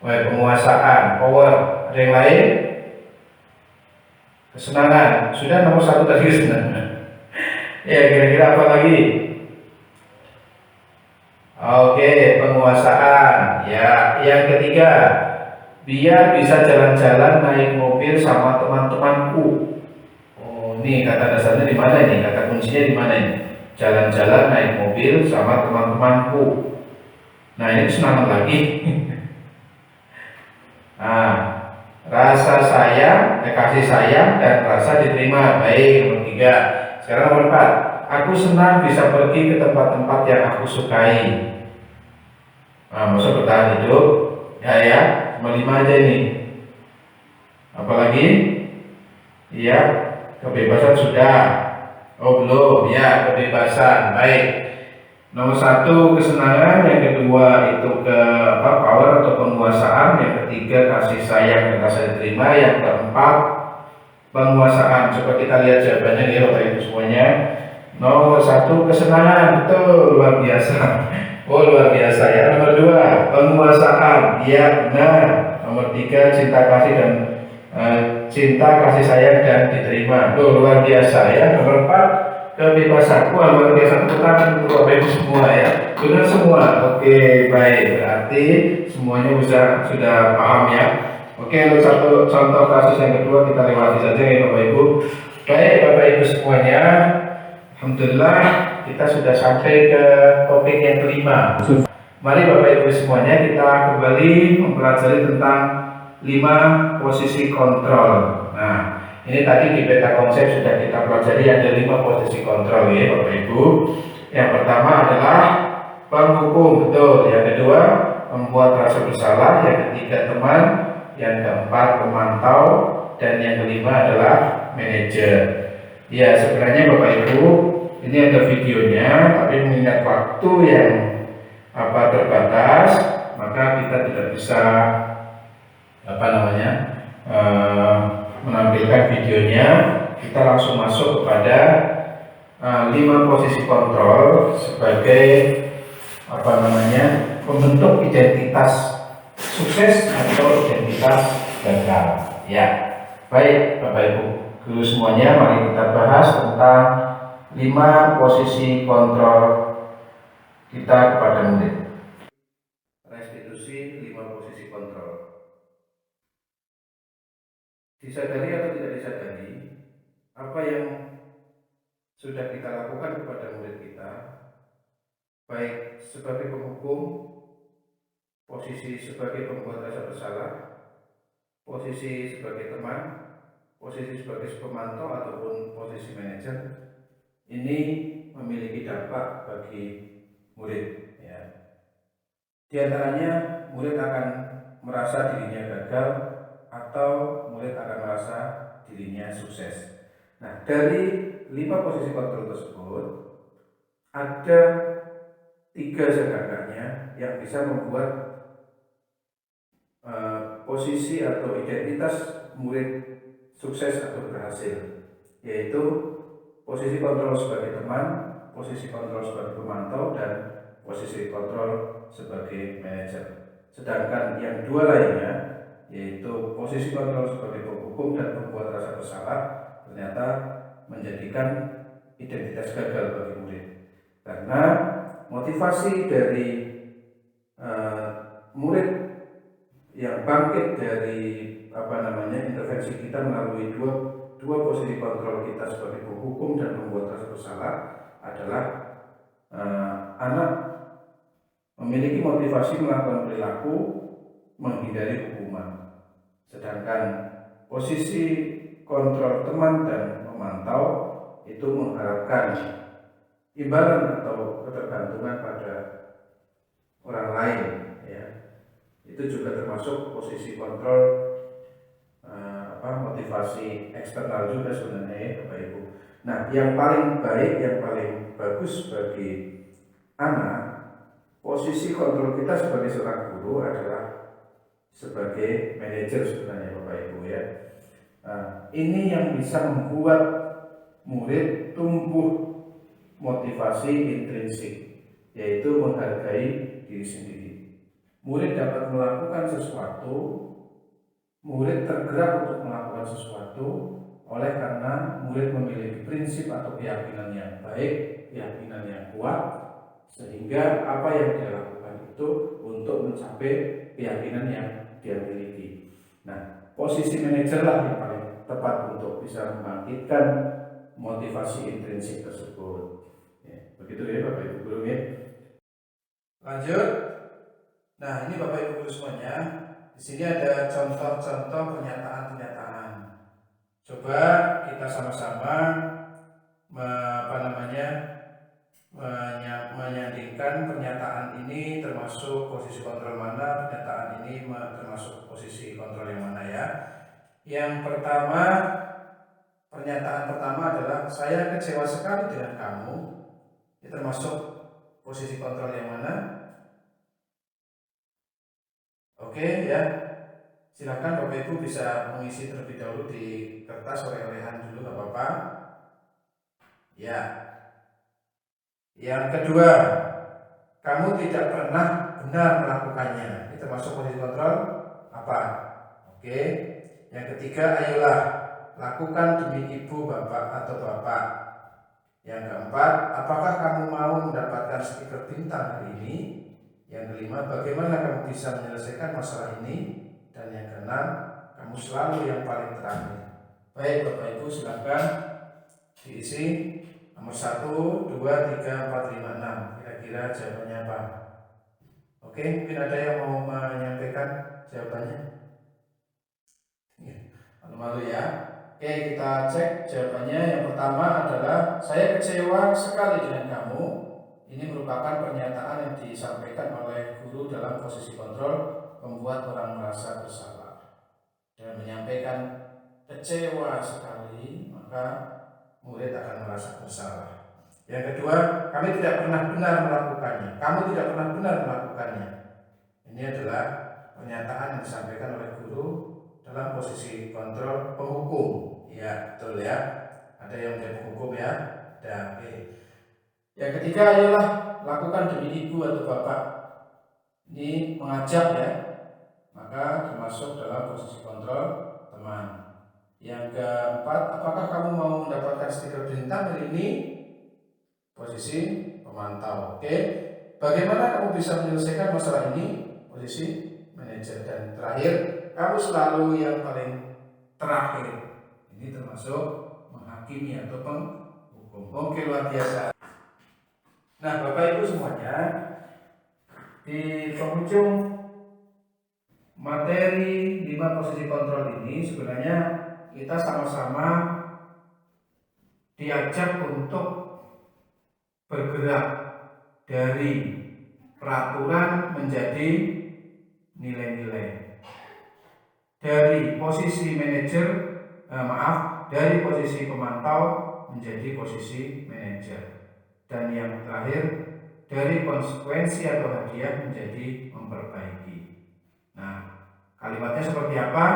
Penguasaan, power. Ada yang lain? Kesenangan. Sudah nomor 1 tadi kesenangan. Ya, kira-kira apa lagi? Oke, penguasaan. Ya, yang ketiga, biar bisa jalan-jalan naik mobil sama teman-temanku. Oh, ini kata dasarnya di mana ini? Kata kuncinya di mana ini? Jalan-jalan naik mobil sama teman-temanku. Nah, ini kesenangan lagi. Nah, rasa sayang, kasih sayang dan rasa diterima. Baik, nomor 3. Sekarang nomor 4. Aku senang bisa pergi ke tempat-tempat yang aku sukai. Nah, maksud bertahan hidup. Ya, cuma 5 aja ini. Apalagi? Iya, kebebasan sudah. Oh belum, ya kebebasan. Baik. Nomor 1 kesenangan, yang kedua itu power atau penguasaan, yang ketiga kasih sayang dan rasa diterima, yang keempat penguasaan. Coba kita lihat jawabannya nih Bapak Ibu semuanya. Nomor 1 kesenangan, betul, luar biasa. Oh luar biasa ya. Nomor 2 penguasaan, ya benar. Nomor 3 cinta kasih sayang dan diterima. Oh luar biasa ya. Nomor 4 kebebasan. Wah luar biasa, tepuk tangan untuk Bapak Ibu semua ya. Benar semua. Oke baik, berarti semuanya sudah paham ya. Oke, untuk satu contoh kasus yang kedua kita lewati saja ya Bapak Ibu. Baik Bapak Ibu semuanya, alhamdulillah kita sudah sampai ke topik yang kelima. Mari Bapak Ibu semuanya kita kembali mempelajari tentang 5 posisi kontrol. Nah, ini tadi di peta konsep sudah kita pelajari ada 5 posisi kontrol ya Bapak Ibu. Yang pertama adalah penghukum, betul. Yang kedua membuat rasa bersalah. Yang ketiga teman. Yang keempat pemantau. Dan yang kelima adalah manajer. Ya sebenarnya Bapak Ibu, ini ada videonya, tapi mengingat waktu yang terbatas, maka kita tidak bisa menampilkan videonya. Kita langsung masuk kepada 5 posisi kontrol sebagai pembentuk identitas sukses atau identitas gagal. Ya, baik Bapak Ibu guru semuanya, mari kita bahas tentang 5 posisi kontrol kita kepada murid. Restitusi 5 posisi kontrol. Disadari atau tidak disadari, apa yang sudah kita lakukan kepada murid kita, baik sebagai penghukum, posisi sebagai pembuat rasa bersalah, posisi sebagai teman, posisi sebagai pemantau ataupun posisi manajer, ini memiliki dampak bagi murid. Ya. Di antaranya murid akan merasa dirinya gagal atau murid akan merasa dirinya sukses. Nah, dari 5 posisi kontrol tersebut ada 3 setidaknya yang bisa membuat posisi atau identitas murid sukses atau berhasil, yaitu posisi kontrol sebagai teman, posisi kontrol sebagai pemantau, dan posisi kontrol sebagai manajer. Sedangkan yang 2 lainnya, yaitu posisi kontrol sebagai penghukum dan pembuat rasa bersalah, ternyata menjadikan identitas gagal bagi murid. Karena motivasi dari murid yang bangkit dari intervensi kita melalui dua posisi kontrol kita sebagai penghukum dan pembuat rasa bersalah adalah anak memiliki motivasi melakukan perilaku menghindari hukuman. Sedangkan posisi kontrol teman dan memantau itu mengharapkan imbalan atau ketergantungan pada orang lain, ya. Itu juga termasuk posisi kontrol motivasi eksternal juga sebenarnya, ya, Bapak Ibu. Nah, yang paling baik, yang paling bagus bagi anak, posisi kontrol kita sebagai seorang guru adalah sebagai manajer sebenarnya, Bapak Ibu, ya. Nah, ini yang bisa membuat murid tumbuh motivasi intrinsik, yaitu menghargai diri sendiri. Murid dapat melakukan sesuatu, murid tergerak untuk melakukan sesuatu oleh karena murid memiliki prinsip atau keyakinan yang baik, keyakinan yang kuat, sehingga apa yang dia lakukan itu untuk mencapai keyakinan yang dia miliki. Nah, posisi manajer lah yang paling tepat untuk bisa membangkitkan motivasi intrinsik tersebut. Ya, begitu ya Bapak Ibu guru, ya. Lanjut. Nah, ini Bapak Ibu guru semuanya. Di sini ada contoh-contoh pernyataan-pernyataan. Coba kita sama-sama menyandingkan pernyataan ini termasuk posisi kontrol mana, pernyataan ini termasuk posisi kontrol yang mana, ya. Yang pertama, pernyataan pertama adalah saya kecewa sekali dengan kamu. Ini termasuk posisi kontrol yang mana? Oke, ya. Silakan Bapak Ibu bisa mengisi terlebih dahulu di kertas, oleh-olehan dulu, nggak apa-apa. Ya. Yang kedua, kamu tidak pernah benar melakukannya. Ini termasuk posisi kontrol apa? Oke. Yang ketiga, ayolah lakukan demi ibu, bapak, atau bapak. Yang keempat, apakah kamu mau mendapatkan stiker bintang hari ini? Yang kelima, bagaimana kamu bisa menyelesaikan masalah ini? Dan yang keenam, kamu selalu yang paling terakhir. Baik Bapak Ibu, silakan diisi nomor 1, 2, 3, 4, 5, 6. Kira-kira jawabannya apa? Oke, mungkin ada yang mau menyampaikan jawabannya? Malu-malu, ya. Oke, kita cek jawabannya. Yang pertama adalah saya kecewa sekali dengan kamu. Ini merupakan pernyataan yang disampaikan oleh guru dalam posisi kontrol, membuat orang merasa bersalah. Dan menyampaikan kecewa sekali, maka murid akan merasa bersalah. Yang kedua, kami tidak pernah benar melakukannya. Kamu tidak pernah benar melakukannya. Ini adalah pernyataan yang disampaikan oleh guru dalam posisi kontrol penghukum. Ya, betul, ya. Ada yang menjadi penghukum, ya. Dan yang ketiga, ayolah lakukan demi ibu atau bapak. Ini mengajak, ya. Maka termasuk dalam posisi kontrol teman. Yang keempat, apakah kamu mau mendapatkan stiker bintang hari ini? Posisi pemantau. Oke. Bagaimana kamu bisa menyelesaikan masalah ini? Posisi manajer. Dan terakhir, kamu selalu yang paling terakhir. Ini termasuk menghakimi atau penghukum. Oke, luar biasa. Nah, Bapak Ibu semuanya, di penghujung materi 5 posisi kontrol ini sebenarnya kita sama-sama diajak untuk bergerak dari peraturan menjadi nilai-nilai, dari posisi manajer, dari posisi pemantau menjadi posisi manajer, dan yang terakhir dari konsekuensi atau hadiah menjadi memperbaiki. Nah, kalimatnya seperti apa?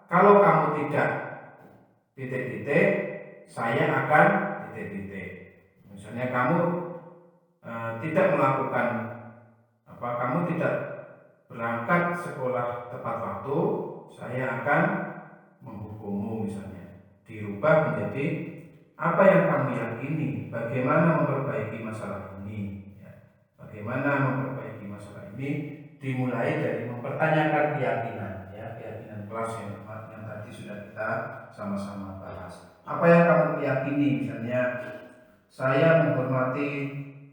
Kalau kamu tidak titik-titik, saya akan titik-titik. Misalnya kamu tidak melakukan kamu tidak berangkat sekolah tepat waktu, saya akan menghukummu misalnya. Dirubah menjadi apa yang kamu yakini, bagaimana memperbaiki masalah ini. Bagaimana memperbaiki masalah ini dimulai dari mempertanyakan keyakinan, keyakinan kelas yang tadi sudah kita sama-sama bahas. Apa yang kamu yakini, misalnya saya menghormati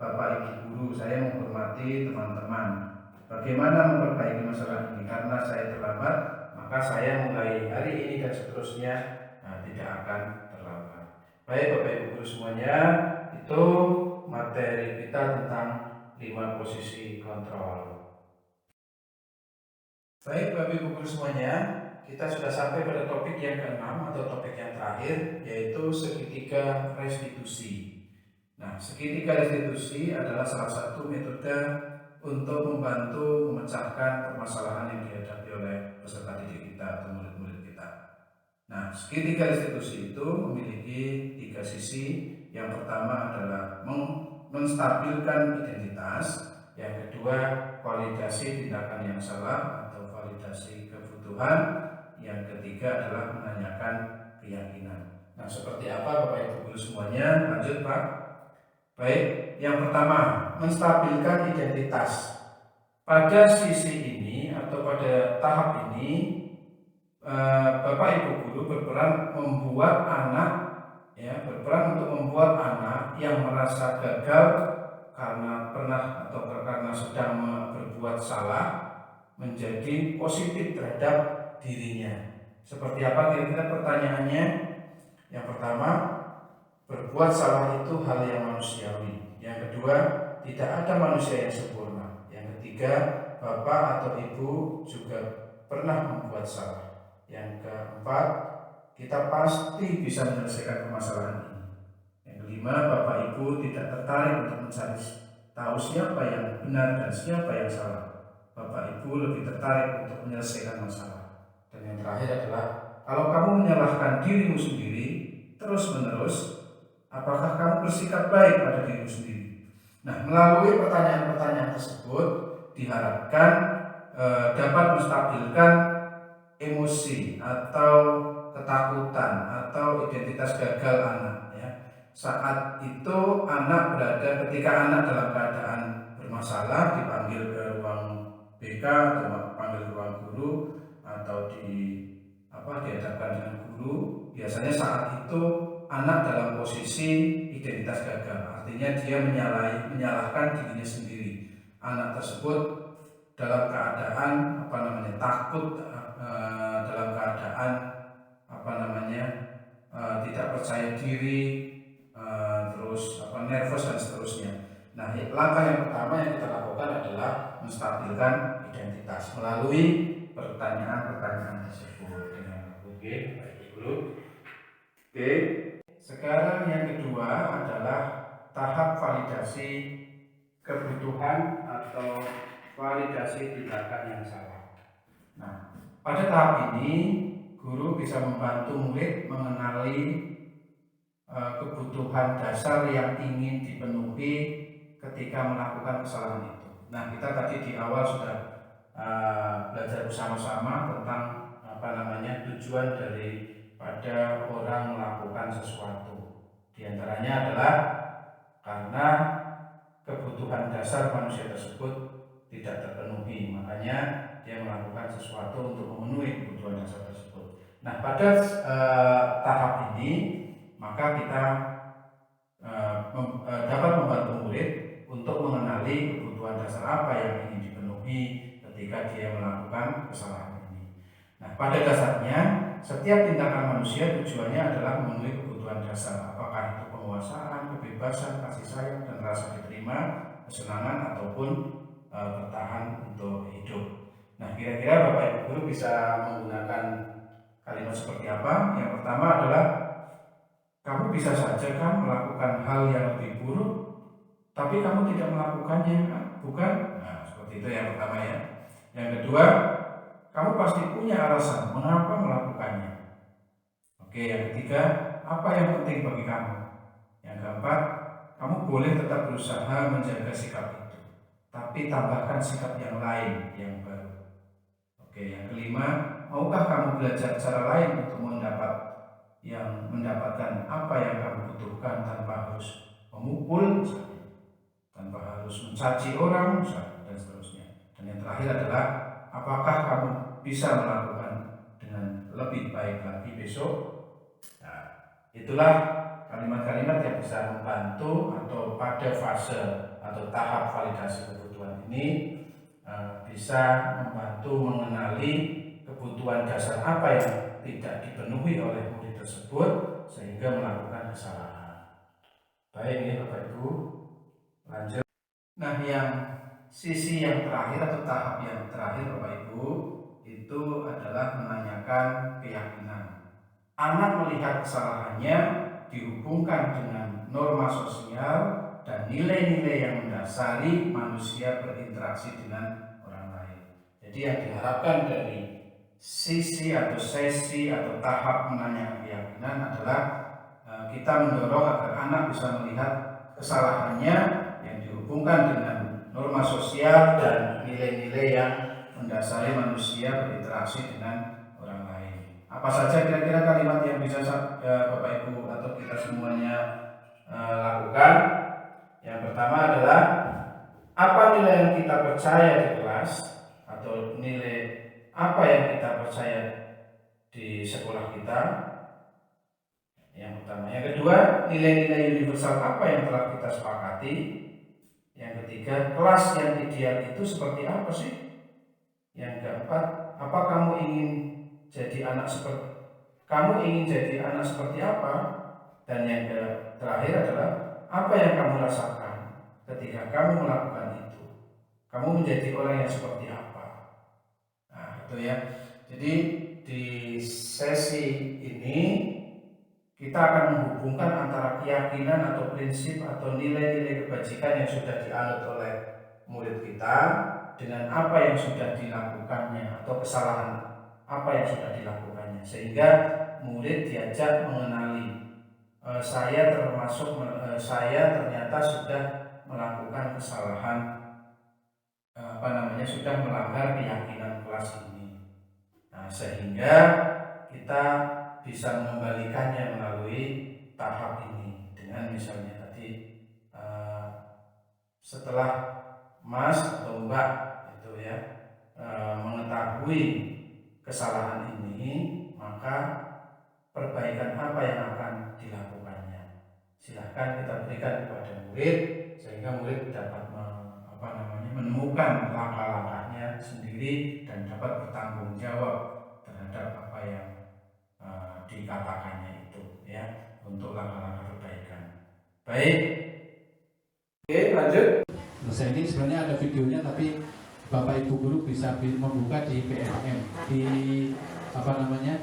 Bapak Ibu guru, saya menghormati teman-teman. Bagaimana memperbaiki masalah ini? Karena saya terlambat, maka saya mulai hari ini dan seterusnya tidak akan terlambat. Baik Bapak Ibu guru semuanya, itu materi kita tentang 5 posisi kontrol. Baik Bapak Ibu guru semuanya, kita sudah sampai pada topik yang ke-6 atau topik yang terakhir, yaitu segitiga restitusi. Nah, segitiga restitusi adalah salah satu metode untuk membantu memecahkan permasalahan yang dihadapi oleh peserta didik kita atau murid-murid kita. Nah, segitiga restitusi itu memiliki 3 sisi. Yang pertama adalah menstabilkan identitas, yang kedua validasi tindakan yang salah atau validasi kebutuhan, yang ketiga adalah menanyakan keyakinan. Nah, seperti apa Bapak Ibu guru semuanya? Lanjut Pak. Baik, yang pertama, menstabilkan identitas. Pada sisi ini atau pada tahap ini, Bapak Ibu guru berperan membuat anak, berperan untuk membuat anak yang merasa gagal karena pernah atau karena sedang berbuat salah menjadi positif terhadap dirinya. Seperti apa kira-kira pertanyaannya? Yang pertama, berbuat salah itu hal yang manusiawi. Yang kedua, tidak ada manusia yang sempurna. Yang ketiga, Bapak atau Ibu juga pernah membuat salah. Yang keempat, kita pasti bisa menyelesaikan permasalahan ini. Yang kelima, Bapak Ibu tidak tertarik untuk mencari tahu siapa yang benar dan siapa yang salah. Bapak Ibu lebih tertarik untuk menyelesaikan masalah. Dan yang terakhir adalah, kalau kamu menyalahkan dirimu sendiri terus-menerus, apakah kamu bersikap baik pada dirimu sendiri? Nah, melalui pertanyaan-pertanyaan tersebut diharapkan dapat menstabilkan emosi atau ketakutan atau identitas gagal anak. Saat itu ketika anak dalam keadaan bermasalah dipanggil ke ruang BK atau panggil ke ruang guru atau dihadapkan dengan guru. Biasanya saat itu anak dalam posisi identitas gagal, artinya dia menyalahkan dirinya sendiri. Anak tersebut dalam keadaan takut, dalam keadaan tidak percaya diri, terus nervous dan seterusnya. Nah, langkah yang pertama yang kita lakukan adalah menstabilkan identitas melalui pertanyaan-pertanyaan tersebut. Oke, baik dulu. Oke. Sekarang yang kedua adalah tahap validasi kebutuhan atau validasi tindakan yang salah. Nah, pada tahap ini guru bisa membantu murid mengenali kebutuhan dasar yang ingin dipenuhi ketika melakukan kesalahan itu. Nah, kita tadi di awal sudah belajar bersama-sama tentang tujuan daripada orang melakukan sesuatu. Di antaranya adalah karena kebutuhan dasar manusia tersebut tidak terpenuhi, makanya dia melakukan sesuatu untuk memenuhi kebutuhan dasar tersebut. Nah, pada tahap ini maka kita dapat membantu murid untuk mengenali kebutuhan dasar apa yang ingin dipenuhi ketika dia melakukan kesalahan ini. Nah, pada dasarnya setiap tindakan manusia tujuannya adalah memenuhi kebutuhan dasar, apakah itu penguasaan, kebebasan, kasih sayang, dan rasa diterima, kesenangan ataupun bertahan untuk hidup. Nah, kira-kira Bapak Ibu guru bisa menggunakan kalimat seperti apa? Yang pertama adalah kamu bisa saja kan melakukan hal yang lebih buruk, tapi kamu tidak melakukannya, kan? Bukan? Nah, seperti itu yang pertama ya. Yang kedua, kamu pasti punya alasan mengapa melakukannya. Oke, yang ketiga, apa yang penting bagi kamu? Yang keempat, kamu boleh tetap berusaha menjaga sikap itu, tapi tambahkan sikap yang lain yang baru. Oke, yang kelima, maukah kamu belajar cara lain untuk mendapatkan apa yang kamu butuhkan tanpa harus memukul misalnya, tanpa harus mencaci orang misalnya, dan seterusnya. Dan yang terakhir adalah apakah kamu bisa melakukan dengan lebih baik lagi besok. Nah, itulah kalimat-kalimat yang bisa membantu atau pada fase atau tahap validasi kebutuhan ini bisa membantu mengenali kebutuhan dasar apa yang tidak dipenuhi oleh murid tersebut sehingga melakukan kesalahan. Baik, ini Bapak Ibu, lanjut. Nah, yang sisi yang terakhir atau tahap yang terakhir Bapak Ibu itu adalah menanyakan keyakinan. Anak melihat kesalahannya dihubungkan dengan norma sosial dan nilai-nilai yang mendasari manusia berinteraksi dengan orang lain. Jadi yang diharapkan dari sisi atau sesi atau tahap menanyakan keyakinan adalah kita mendorong agar anak bisa melihat kesalahannya yang dihubungkan dengan norma sosial dan nilai-nilai yang mendasari manusia berinteraksi dengan orang lain. Apa saja kira-kira kalimat yang bisa Bapak Ibu atau kita semuanya lakukan? Yang pertama adalah apa nilai yang kita percaya di kelas atau nilai apa yang kita percaya di sekolah kita. Yang pertama. Yang kedua, nilai-nilai universal apa yang telah kita sepakati. Yang ketiga, kelas yang ideal itu seperti apa sih? Yang keempat, apa kamu ingin jadi anak seperti apa? Dan yang terakhir adalah apa yang kamu rasakan ketika kamu melakukan itu? Kamu menjadi orang yang seperti apa? Nah, itu ya. Jadi di sesi ini kita akan menghubungkan antara keyakinan atau prinsip atau nilai-nilai kebajikan yang sudah dianut oleh murid kita dengan apa yang sudah dilakukannya atau kesalahan apa yang sudah dilakukannya, sehingga murid diajak mengenali saya ternyata sudah melakukan kesalahan sudah melanggar keyakinan kelas ini. Nah, sehingga kita bisa mengembalikannya melalui tahap ini dengan misalnya tadi setelah Mas atau Mbak itu ya mengetahui kesalahan ini, maka perbaikan apa yang akan dilakukannya. Silahkan kita berikan kepada murid sehingga murid dapat menemukan langkah-langkahnya sendiri dan dapat bertanggung jawab terhadap apa yang dikatakannya itu ya untuk langkah-langkah perbaikan. Baik. Oke, lanjut. Nah, ini sebenarnya ada videonya, tapi Bapak Ibu guru bisa membuka di PNM di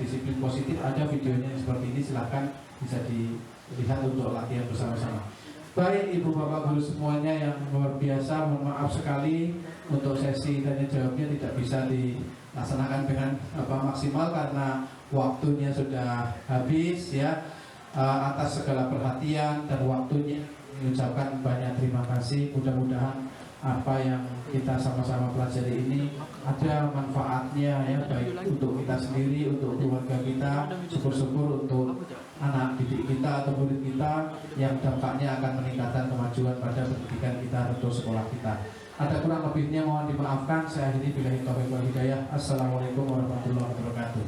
disiplin positif, ada videonya seperti ini, silahkan bisa dilihat untuk latihan bersama-sama. Baik Ibu Bapak guru semuanya yang luar biasa, mohon maaf sekali untuk sesi tanya jawabnya tidak bisa dilaksanakan dengan maksimal karena waktunya sudah habis ya. Atas segala perhatian dan waktunya mengucapkan banyak terima kasih. Mudah-mudahan apa yang kita sama-sama pelajari ini ada manfaatnya ya, baik untuk kita sendiri, untuk keluarga kita, syukur-syukur untuk anak didik kita atau murid kita yang dampaknya akan meningkatkan kemajuan pada pendidikan kita atau sekolah kita. Ada kurang lebihnya mohon dimaafkan. Saya akhiri billahi taufiq wal hidayah. Assalamualaikum warahmatullahi wabarakatuh.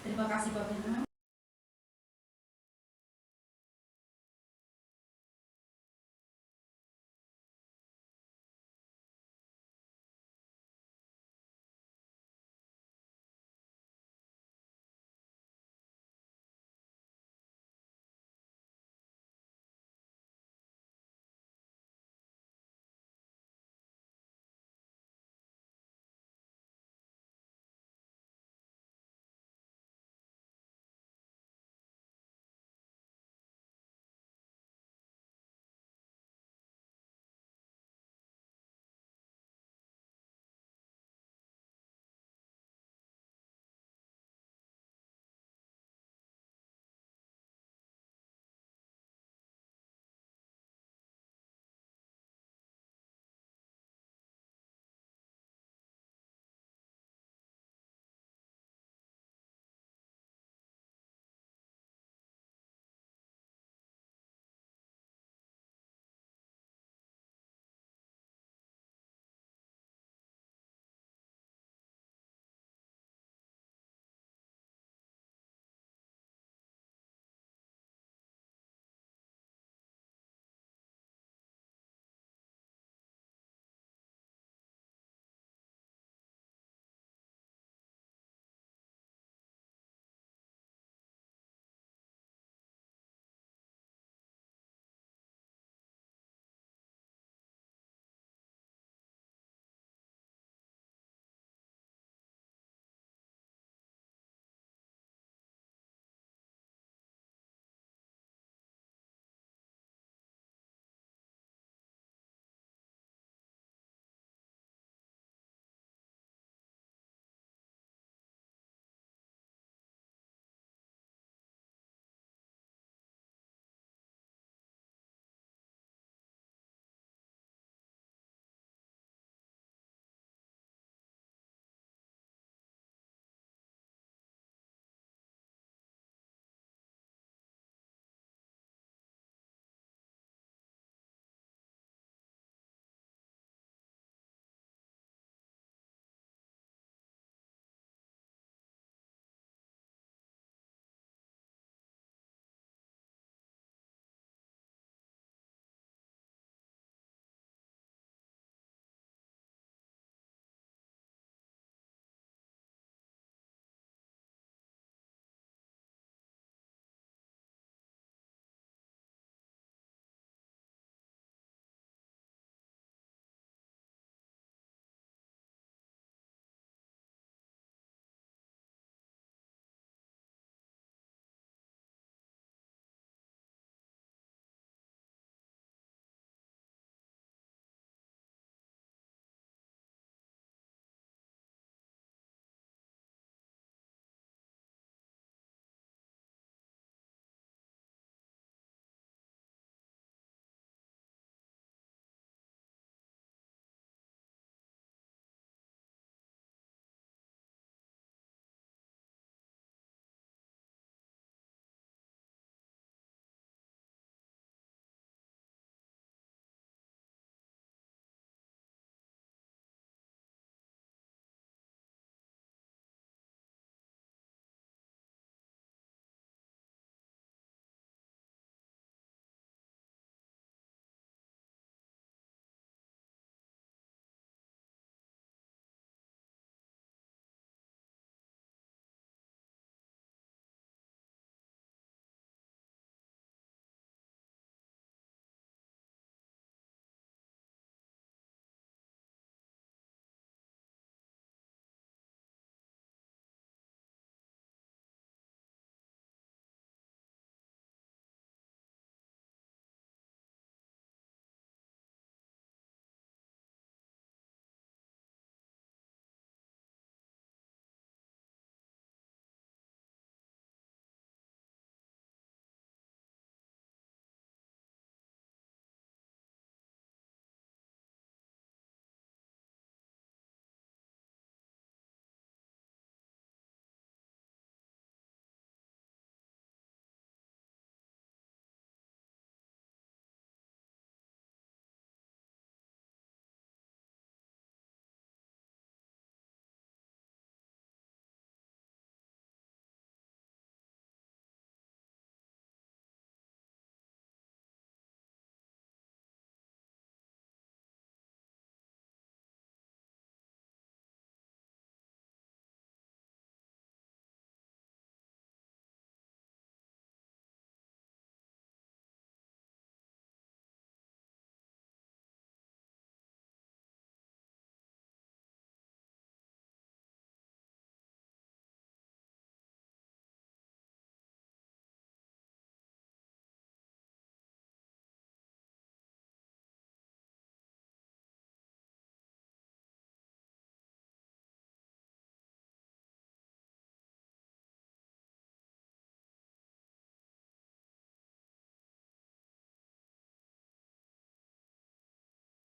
Terima kasih Pak Firman.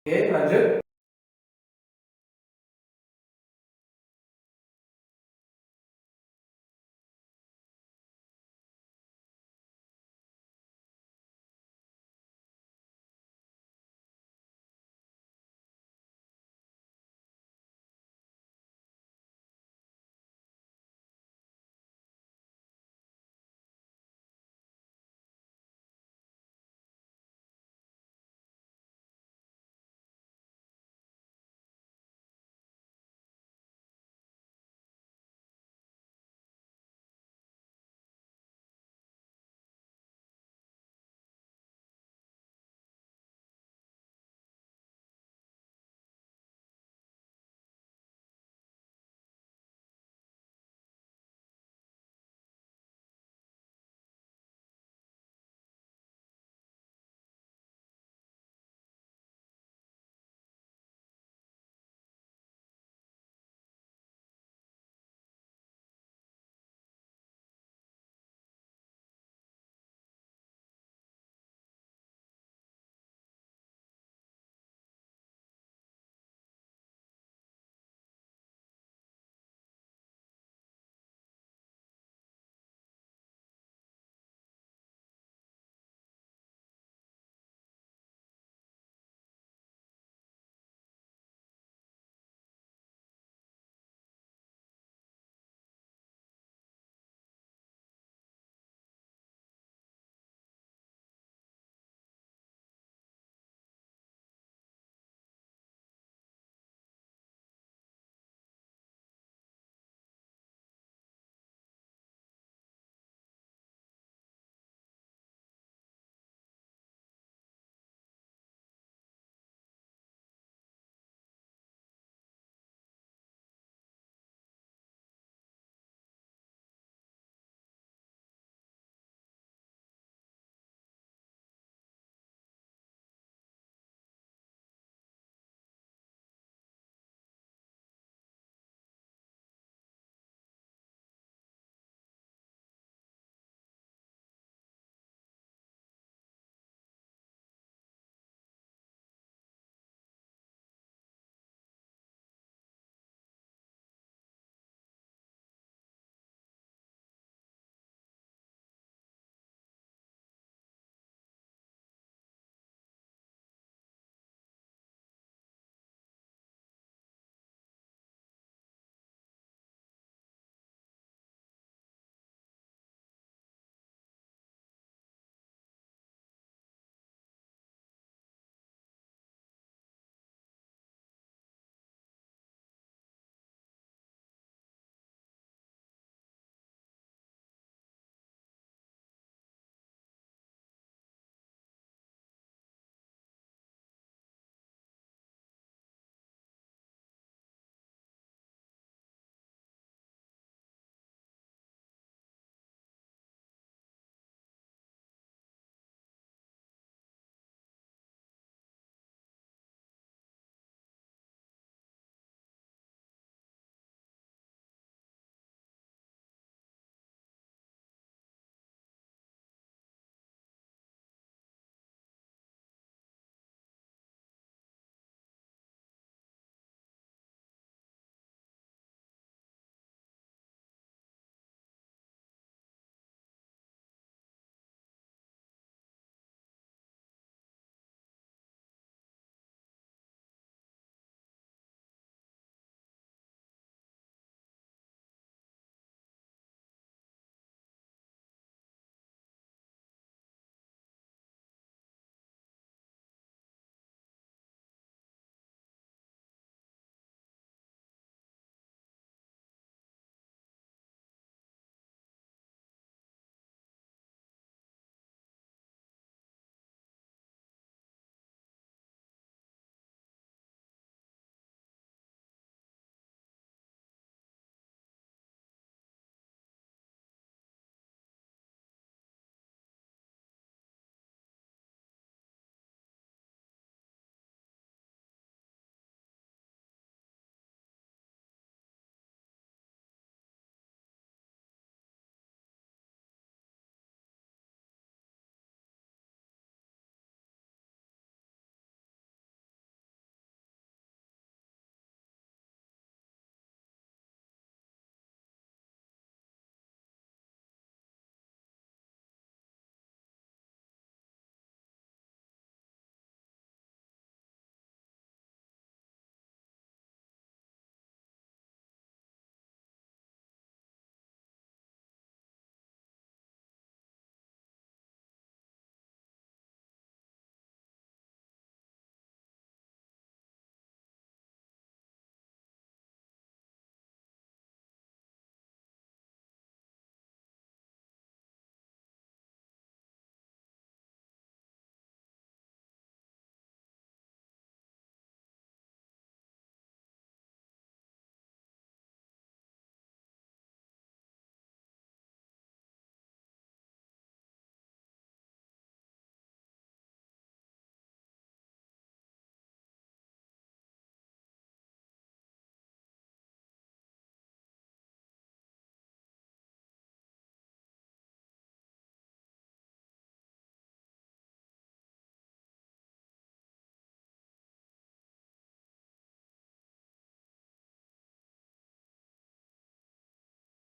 Oke, lanjut.